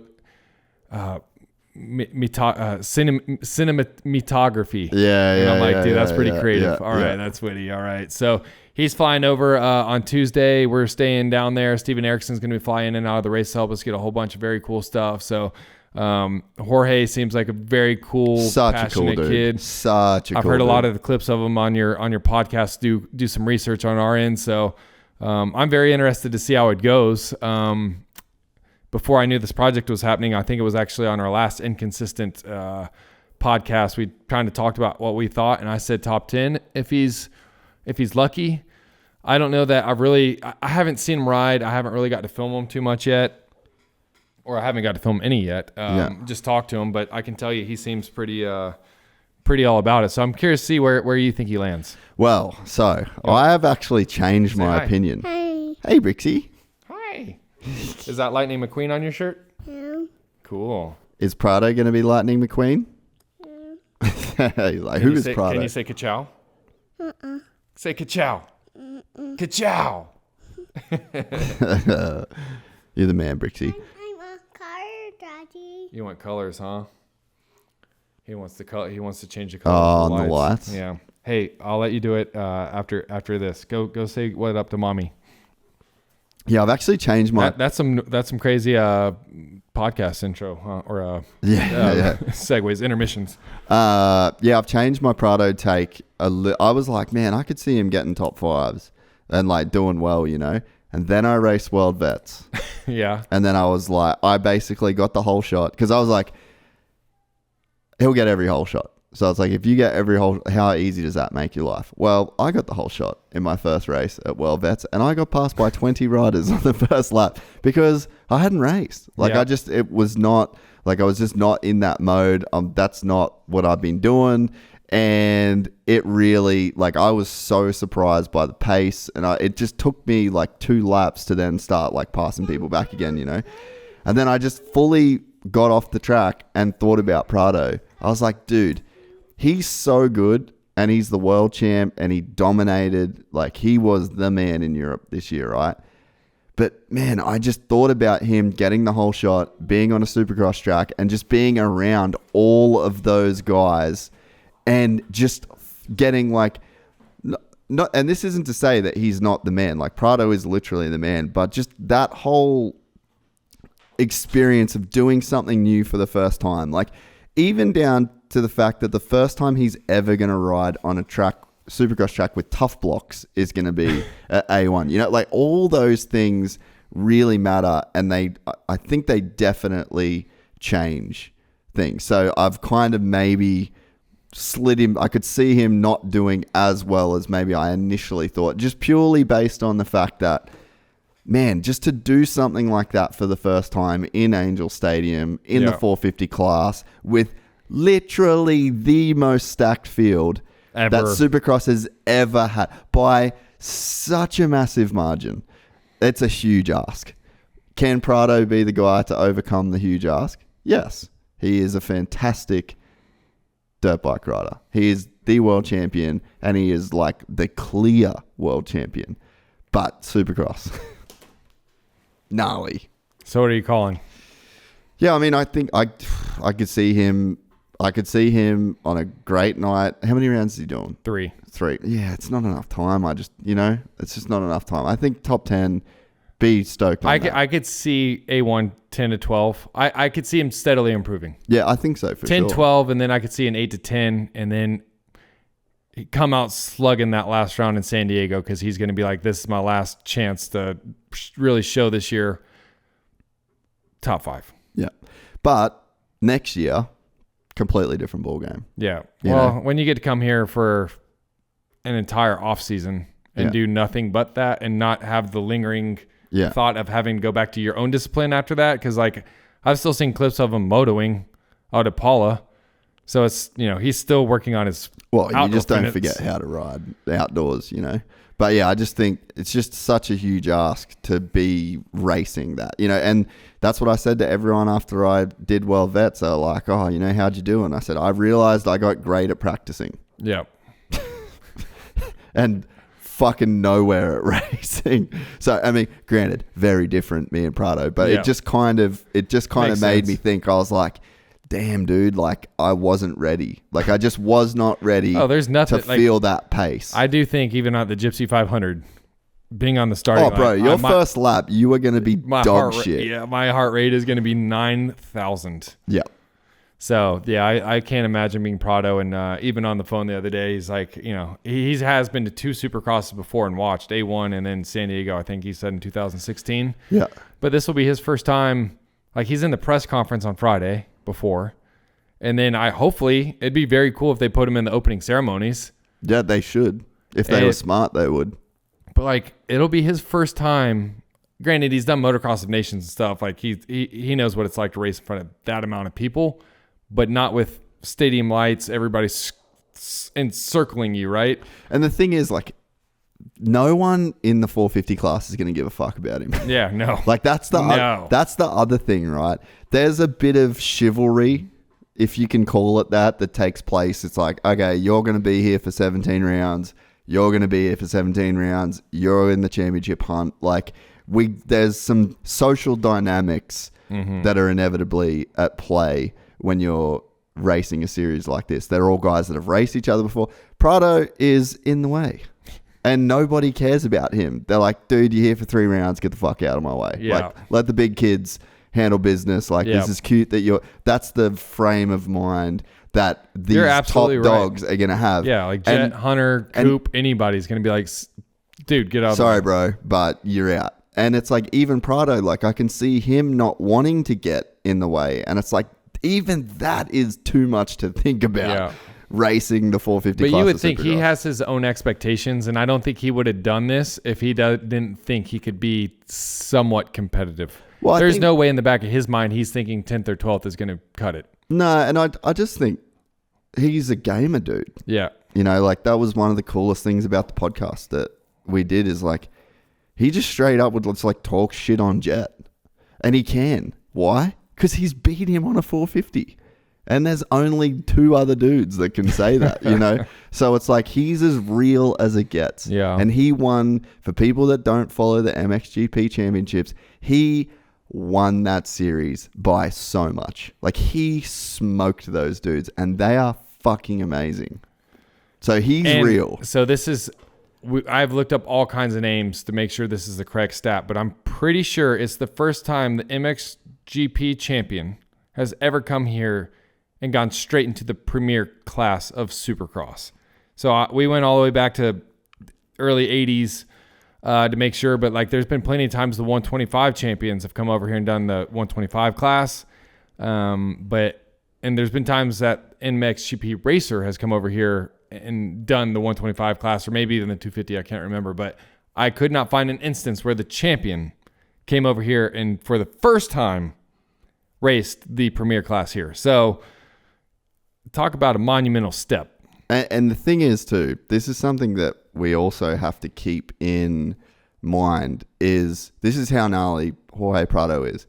[SPEAKER 1] cinematography.
[SPEAKER 2] Yeah.
[SPEAKER 1] And I'm like, dude, that's pretty creative.
[SPEAKER 2] Yeah,
[SPEAKER 1] all right, that's witty. All right. So he's flying over on Tuesday. We're staying down there. Steven Erickson's going to be flying in and out of the race to help us get a whole bunch of very cool stuff. So Jorge seems like a very cool, passionate kid. I've heard a lot of the clips of him on your podcast. Do some research on our end. So I'm very interested to see how it goes. Before I knew this project was happening, I think it was actually on our last Inconsistent podcast. We kind of talked about what we thought, and I said top 10 if he's lucky. I don't know that I haven't seen him ride. I haven't really got to film him too much yet, or I haven't got to film any yet. Just talk to him, but I can tell you he seems pretty all about it. So I'm curious to see where you think he lands.
[SPEAKER 2] Well, so I have actually changed my opinion. Hey, Brixie.
[SPEAKER 1] Hi. Is that Lightning McQueen on your shirt? Yeah. Cool.
[SPEAKER 2] Is Prado going to be Lightning McQueen? Yeah. He's like, who is Prado?
[SPEAKER 1] Can you say ka-chow? Say ka-chow. Ka-chow.
[SPEAKER 2] You're the man, Brixie.
[SPEAKER 3] I want color, Daddy.
[SPEAKER 1] You want colors, huh? He wants the color. He wants to change the color.
[SPEAKER 2] Oh, on the lights.
[SPEAKER 1] Yeah. Hey, I'll let you do it after this. Go say what up to mommy.
[SPEAKER 2] Yeah, I've actually changed my.
[SPEAKER 1] That's some crazy podcast intro or segues, intermissions.
[SPEAKER 2] I've changed my Prado take. I was like, man, I could see him getting top 5s and like doing well, And then I raced World Vets.
[SPEAKER 1] Yeah.
[SPEAKER 2] And then I was like, I basically got the whole shot because I was like, he'll get every whole shot. So it's like, if you get every hole, how easy does that make your life? Well, I got the whole shot in my first race at Vurbwes, and I got passed by 20 riders on the first lap because I hadn't raced. Like, it was not, like, I was just not in that mode. That's not what I've been doing. And it really, like, I was so surprised by the pace, and it just took me like 2 laps to then start like passing people back again, you know? And then I just fully got off the track and thought about Prado. I was like, dude, he's so good, and he's the world champ, and he dominated. Like, he was the man in Europe this year, right? But man, I just thought about him getting the whole shot, being on a supercross track, and just being around all of those guys, and just getting like, not. And this isn't to say that he's not the man. Like, Prado is literally the man, but just that whole experience of doing something new for the first time, like, even down to the fact that the first time he's ever going to ride on a track, supercross track with tough blocks, is going to be at A1. You know, like, all those things really matter, and I think they definitely change things. So I've kind of maybe slid him. I could see him not doing as well as maybe I initially thought, just purely based on the fact that, man, just to do something like that for the first time in Angel Stadium in the 450 class with literally the most stacked field that Supercross has ever had by such a massive margin. It's a huge ask. Can Prado be the guy to overcome the huge ask? Yes. He is a fantastic dirt bike rider. He is the world champion, and he is like the clear world champion. But Supercross... gnarly.
[SPEAKER 1] So what are you calling?
[SPEAKER 2] Yeah, I mean, I think I could see him. I could see him on a great night. How many rounds is he doing?
[SPEAKER 1] 3.
[SPEAKER 2] Yeah, it's not enough time. It's just not enough time. I think top 10, be stoked on that.
[SPEAKER 1] I could see A1 10 to 12. I could see him steadily improving.
[SPEAKER 2] Yeah, I think so, for
[SPEAKER 1] 10,
[SPEAKER 2] sure.
[SPEAKER 1] 12, and then I could see an 8 to 10, and then he'd come out slugging that last round in San Diego, because he's going to be like, this is my last chance to really show this year. Top 5.
[SPEAKER 2] Yeah. But next year, completely different ball game.
[SPEAKER 1] Yeah. Well, when you get to come here for an entire off season and do nothing but that, and not have the lingering thought of having to go back to your own discipline after that. Because, like, I've still seen clips of him motoing out at Paula. So it's, he's still working on his.
[SPEAKER 2] Well, you just don't forget how to ride outdoors, But yeah, I just think it's just such a huge ask to be racing that, and that's what I said to everyone after I did well vets. They're like, oh, how'd you do? And I said, I realized I got great at practicing.
[SPEAKER 1] Yeah.
[SPEAKER 2] And fucking nowhere at racing. So, I mean, granted, very different, me and Prado, but it just kind of made me think. I was like, damn, dude, like, I wasn't ready. Like, I just was not ready
[SPEAKER 1] there's nothing,
[SPEAKER 2] to feel that pace.
[SPEAKER 1] I do think even at the Gypsy 500, being on the starting line.
[SPEAKER 2] Oh, bro, your first lap, you were going to be dog shit.
[SPEAKER 1] Yeah, my heart rate is going to be 9,000.
[SPEAKER 2] Yeah.
[SPEAKER 1] So, yeah, I can't imagine being Prado. And even on the phone the other day, he's like, he has been to 2 Supercrosses before and watched A1 and then San Diego, I think he said in 2016.
[SPEAKER 2] Yeah.
[SPEAKER 1] But this will be his first time. Like, he's in the press conference on Friday before. And then hopefully it'd be very cool if they put him in the opening ceremonies.
[SPEAKER 2] Yeah, they should. If they were smart, they would.
[SPEAKER 1] But, like, it'll be his first time. Granted, he's done Motocross of Nations and stuff. Like, he knows what it's like to race in front of that amount of people, but not with stadium lights, everybody's encircling you, right?
[SPEAKER 2] And the thing is, like, no one in the 450 class is going to give a fuck about him.
[SPEAKER 1] Yeah, no.
[SPEAKER 2] Like, that's the other thing, right? There's a bit of chivalry, if you can call it that takes place. It's like, okay, you're going to be here for 17 rounds. You're going to be here for 17 rounds. You're in the championship hunt. Like, there's some social dynamics that are inevitably at play when you're racing a series like this. They're all guys that have raced each other before. Prado is in the way, and nobody cares about him. They're like, dude, you're here for 3 rounds. Get the fuck out of my way.
[SPEAKER 1] Yeah.
[SPEAKER 2] Like, let the big kids handle business. Like, this is cute that that's the frame of mind that these top dogs are going to have.
[SPEAKER 1] Yeah, like Jet, Hunter, Coop, anybody's going to be like, dude, get out.
[SPEAKER 2] Sorry, bro, but you're out. And it's like, even Prado, like, I can see him not wanting to get in the way. And it's like, even that is too much to think about.
[SPEAKER 1] Yeah.
[SPEAKER 2] racing the 450
[SPEAKER 1] But
[SPEAKER 2] class.
[SPEAKER 1] you would think he has his own expectations, and I don't think he would have done this if he didn't think he could be somewhat competitive. Well, there's no way in the back of his mind he's thinking 10th or 12th is going to cut it.
[SPEAKER 2] No, and I just think he's a gamer, dude.
[SPEAKER 1] Yeah.
[SPEAKER 2] You know, like that was one of the coolest things about the podcast that we did is like, he just straight up would just like talk shit on Jet. And he can. Why? Because he's beat him on a 450. And there's only 2 other dudes that can say that, you know? So it's like he's as real as it gets.
[SPEAKER 1] Yeah.
[SPEAKER 2] And he won, for people that don't follow the MXGP championships, he won that series by so much. Like he smoked those dudes and they are fucking amazing. So he's real.
[SPEAKER 1] So this is, I've looked up all kinds of names to make sure this is the correct stat, but I'm pretty sure it's the first time the MXGP champion has ever come here and gone straight into the premier class of Supercross. So we went all the way back to early 80s to make sure, but like there's been plenty of times the 125 champions have come over here and done the 125 class. And there's been times that MXGP Racer has come over here and done the 125 class, or maybe even the 250, I can't remember, but I could not find an instance where the champion came over here and for the first time raced the premier class here. So talk about a monumental step.
[SPEAKER 2] And the thing is too, this is something that we also have to keep in mind is this is how gnarly Jorge Prado is.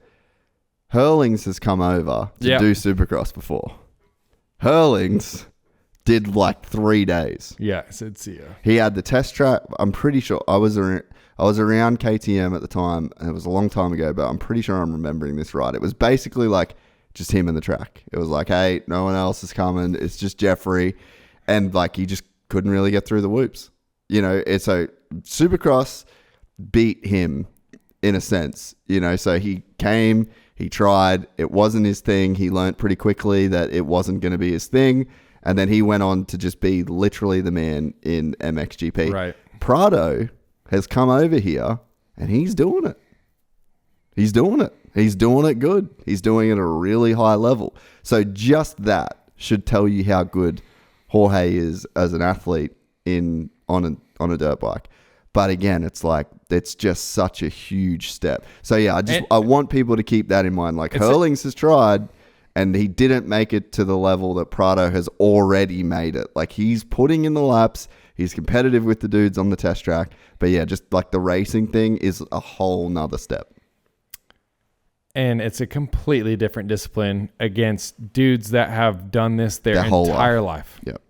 [SPEAKER 2] Hurlings has come over to do Supercross before. Hurlings did like 3 days.
[SPEAKER 1] Yeah, it's
[SPEAKER 2] He had the test track. I'm pretty sure I was around KTM at the time, and it was a long time ago, but I'm pretty sure I'm remembering this right. It was basically like just him and the track. It was like, hey, no one else is coming. It's just Jeffrey. And like he just couldn't really get through the whoops. You know, so Supercross beat him in a sense, you know, so he came, he tried, it wasn't his thing. He learned pretty quickly that it wasn't going to be his thing. And then he went on to just be literally the man in MXGP.
[SPEAKER 1] Right.
[SPEAKER 2] Prado has come over here and he's doing it. He's doing it. He's doing it good. He's doing it at a really high level. So just that should tell you how good Jorge is as an athlete on a dirt bike. But again, it's like, it's just such a huge step. So yeah, I want people to keep that in mind. Like Hurlings has tried and he didn't make it to the level that Prado has already made it. Like he's putting in the laps. He's competitive with the dudes on the test track. But yeah, just like the racing thing is a whole nother step.
[SPEAKER 1] And it's a completely different discipline against dudes that have done this their entire life.
[SPEAKER 2] Yep.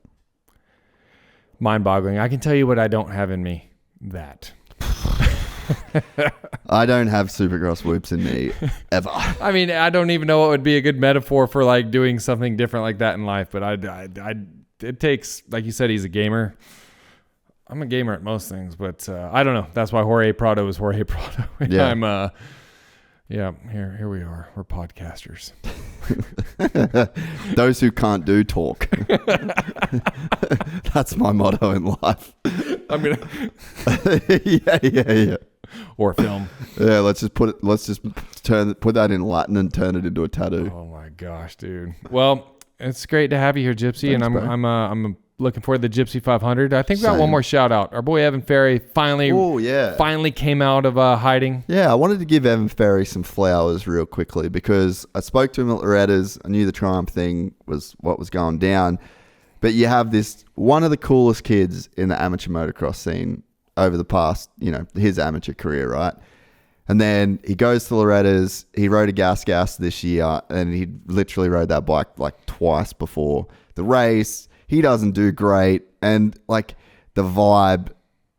[SPEAKER 1] Mind-boggling. I can tell you what I don't have in me. That.
[SPEAKER 2] I don't have Supercross whoops in me ever.
[SPEAKER 1] I mean, I don't even know what would be a good metaphor for like doing something different like that in life. But it takes, like you said, he's a gamer. I'm a gamer at most things, but I don't know. That's why Jorge Prado is Jorge Prado.
[SPEAKER 2] Yeah.
[SPEAKER 1] I'm here we are. We're podcasters.
[SPEAKER 2] Those who can't do talk. That's my motto in life.
[SPEAKER 1] I'm gonna
[SPEAKER 2] yeah.
[SPEAKER 1] Or film.
[SPEAKER 2] Yeah, let's just put that in Latin and turn it into a tattoo.
[SPEAKER 1] Oh my gosh, dude. Well, it's great to have you here, Gypsy.
[SPEAKER 2] Thanks,
[SPEAKER 1] and
[SPEAKER 2] bro.
[SPEAKER 1] I'm looking forward to the Gypsy 500. I think we got one more shout out. Our boy Evan Ferry finally came out of hiding.
[SPEAKER 2] Yeah, I wanted to give Evan Ferry some flowers real quickly because I spoke to him at Loretta's. I knew the Triumph thing was what was going down. But you have one of the coolest kids in the amateur motocross scene over the past, his amateur career, right? And then he goes to Loretta's. He rode a gas this year, and he literally rode that bike like twice before the race. He doesn't do great, and like the vibe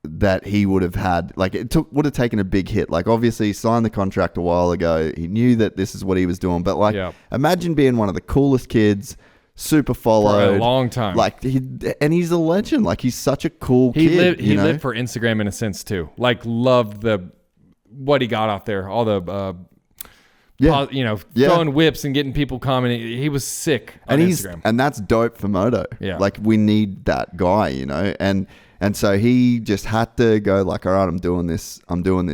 [SPEAKER 2] that he would have had, like would have taken a big hit. Like obviously he signed the contract a while ago. He knew that this is what he was doing, but like imagine being one of the coolest kids, super followed
[SPEAKER 1] for a long time.
[SPEAKER 2] Like and he's a legend. Like he's such a cool kid.
[SPEAKER 1] He lived for Instagram in a sense too. Like loved what he got out there, all the throwing whips and getting people commenting. He was sick on Instagram.
[SPEAKER 2] And that's dope for moto.
[SPEAKER 1] Yeah.
[SPEAKER 2] Like we need that guy, and so he just had to go like, all right, I'm doing this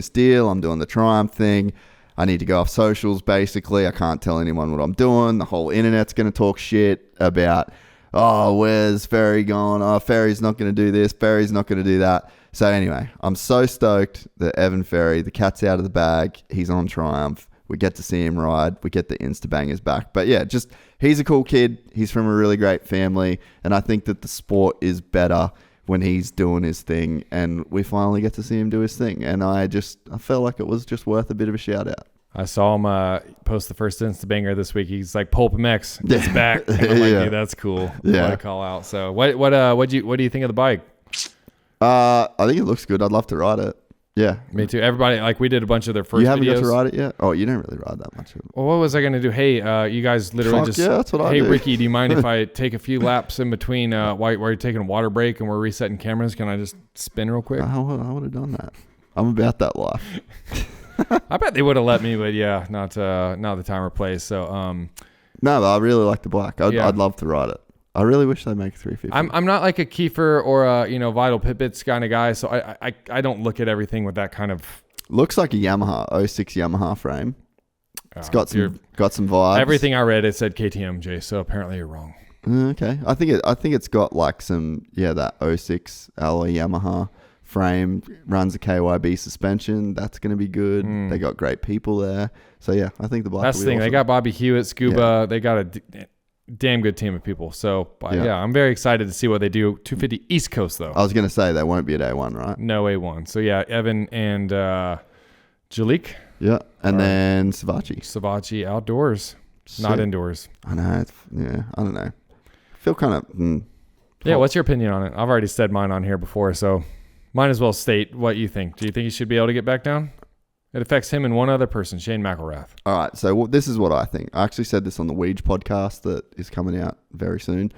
[SPEAKER 2] deal. I'm doing the Triumph thing. I need to go off socials. Basically, I can't tell anyone what I'm doing. The whole internet's going to talk shit about oh, where's Ferry going? Oh, Ferry's not going to do this. Ferry's not going to do that. So anyway, I'm so stoked that Evan Ferry, the cat's out of the bag. He's on Triumph. We get to see him ride. We get the Instabangers back. But yeah, just he's a cool kid. He's from a really great family. And I think that the sport is better when he's doing his thing. And we finally get to see him do his thing. And I felt like it was just worth a bit of a shout out.
[SPEAKER 1] I saw him post the first Instabanger this week. He's like, Pulp MX, it's back. And I'm like, dude, that's cool. Yeah. What a call out. So what do you think of the bike?
[SPEAKER 2] I think it looks good. I'd love to ride it. Yeah.
[SPEAKER 1] Me too. Everybody, like we did a bunch of their first videos.
[SPEAKER 2] You haven't got to ride it yet? Oh, you don't really ride that much.
[SPEAKER 1] Well, what was I going to do? Hey, you guys literally
[SPEAKER 2] yeah, that's what I do.
[SPEAKER 1] Hey, Ricky, do you mind if I take a few laps in between while you're taking a water break and we're resetting cameras? Can I just spin real quick?
[SPEAKER 2] I would have done that. I'm about that life.
[SPEAKER 1] I bet they would have let me, but yeah, not the time or place. So,
[SPEAKER 2] no, but I really like the black. I'd love to ride it. I really wish they'd make 350.
[SPEAKER 1] I'm not like a Kiefer or a Vital Pipits kind of guy, so I don't look at everything with that kind of.
[SPEAKER 2] Looks like a Yamaha 06 Yamaha frame. It's got some vibes.
[SPEAKER 1] Everything I read it said KTM, Jay. So apparently you're wrong.
[SPEAKER 2] Okay, I think it's got like some that 06 alloy Yamaha frame, runs a KYB suspension. That's going to be good. They got great people there. So yeah, I think the black.
[SPEAKER 1] That's the thing.
[SPEAKER 2] Awesome.
[SPEAKER 1] They got Bobby Hewitt, Scuba. Yeah. They got a damn good team of people. So yeah, I'm very excited to see what they do. 250 East Coast though.
[SPEAKER 2] I was going to say they won't be at A1, right?
[SPEAKER 1] No A1. So yeah, Evan and Jalik.
[SPEAKER 2] Yeah, and then
[SPEAKER 1] Savachi outdoors, not indoors.
[SPEAKER 2] I know. I don't know. I feel kind of.
[SPEAKER 1] Yeah, what's your opinion on it? I've already said mine on here before, so might as well state what you think. Do you think he should be able to get back down? It affects him and one other person, Shane McElrath.
[SPEAKER 2] All right, so this is what I think. I actually said this on the Weege podcast that is coming out very soon.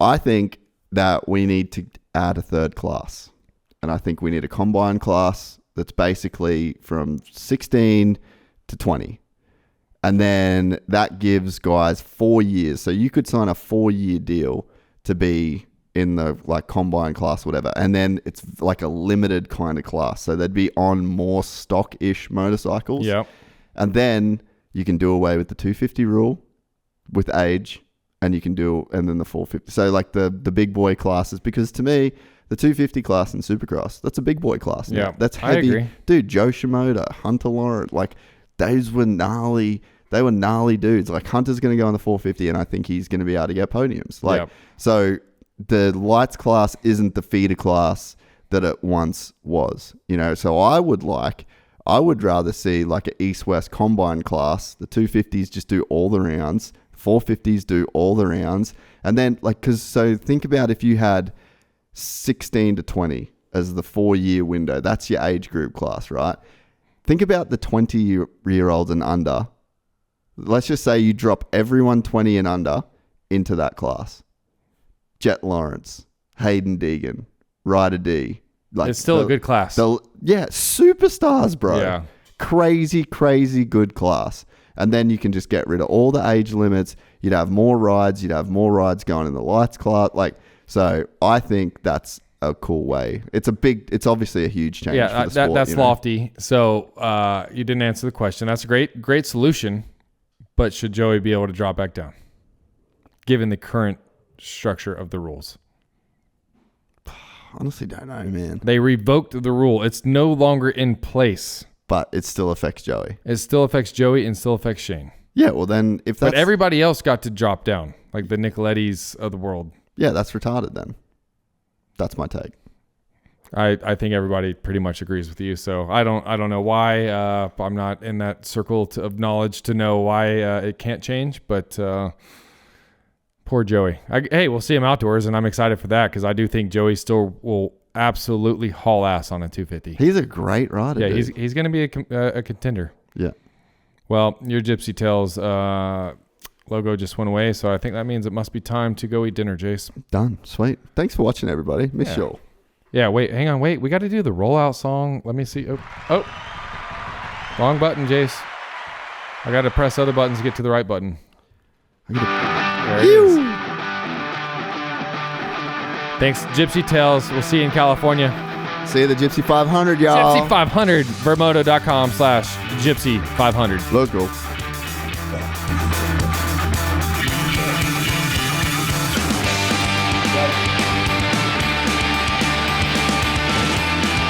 [SPEAKER 2] I think that we need to add a third class. And I think we need a combine class that's basically from 16 to 20. And then that gives guys 4 years. So you could sign a 4-year deal to be in the combine class, whatever, and then it's like a limited kind of class, so they'd be on more stock-ish motorcycles.
[SPEAKER 1] Yeah,
[SPEAKER 2] and then you can do away with the 250 rule with age, and you can and then the 450. So like the big boy classes, because to me the 250 class in Supercross, that's a big boy class.
[SPEAKER 1] Yeah,
[SPEAKER 2] that's heavy.
[SPEAKER 1] I agree.
[SPEAKER 2] Dude, Joe Shimoda, Hunter Lawrence, like those were gnarly. They were gnarly dudes. Like Hunter's going to go on the 450, and I think he's going to be able to get podiums. So. The lights class isn't the feeder class that it once was, so I would rather see like an East-West combine class. The 250s just do all the rounds, 450s do all the rounds. And then so think about if you had 16 to 20 as the 4-year window, that's your age group class, right? Think about the 20-year-olds and under. Let's just say you drop everyone 20 and under into that class. Jet Lawrence, Hayden Deegan, Ryder D.
[SPEAKER 1] It's still a good class.
[SPEAKER 2] Superstars, bro.
[SPEAKER 1] Yeah.
[SPEAKER 2] Crazy, crazy good class. And then you can just get rid of all the age limits. You'd have more rides. You'd have more rides going in the lights class. So I think that's a cool way. It's obviously a huge change for the sport.
[SPEAKER 1] That's lofty. So you didn't answer the question. That's a great solution. But should Joey be able to drop back down, given the current structure of the rules?
[SPEAKER 2] Honestly, don't know, man.
[SPEAKER 1] They revoked the rule. It's no longer in place.
[SPEAKER 2] But it still affects Joey.
[SPEAKER 1] It still affects Joey and still affects Shane.
[SPEAKER 2] Yeah, well then, if that's...
[SPEAKER 1] But everybody else got to drop down, like the Nicolettis of the world.
[SPEAKER 2] Yeah, that's retarded then. That's my take.
[SPEAKER 1] I think everybody pretty much agrees with you. So I don't know why. I'm not in that circle of knowledge to know why it can't change, but... Poor Joey. Hey, we'll see him outdoors, and I'm excited for that because I do think Joey still will absolutely haul ass on a 250.
[SPEAKER 2] He's a great rider.
[SPEAKER 1] Yeah, he's going to be a contender.
[SPEAKER 2] Yeah.
[SPEAKER 1] Well, your Gypsy Tales logo just went away, so I think that means it must be time to go eat dinner, Jace.
[SPEAKER 2] Done. Sweet. Thanks for watching, everybody. Miss you all.
[SPEAKER 1] Yeah, wait, hang on. Wait, we got to do the rollout song. Let me see. Oh. Wrong button, Jace. I got to press other buttons to get to the right button. There it is. Thanks, Gypsy Tales. We'll see you in California.
[SPEAKER 2] See you at the Gypsy 500, y'all.
[SPEAKER 1] Gypsy 500. Vurbmoto.com/Gypsy 500.
[SPEAKER 2] Let's go.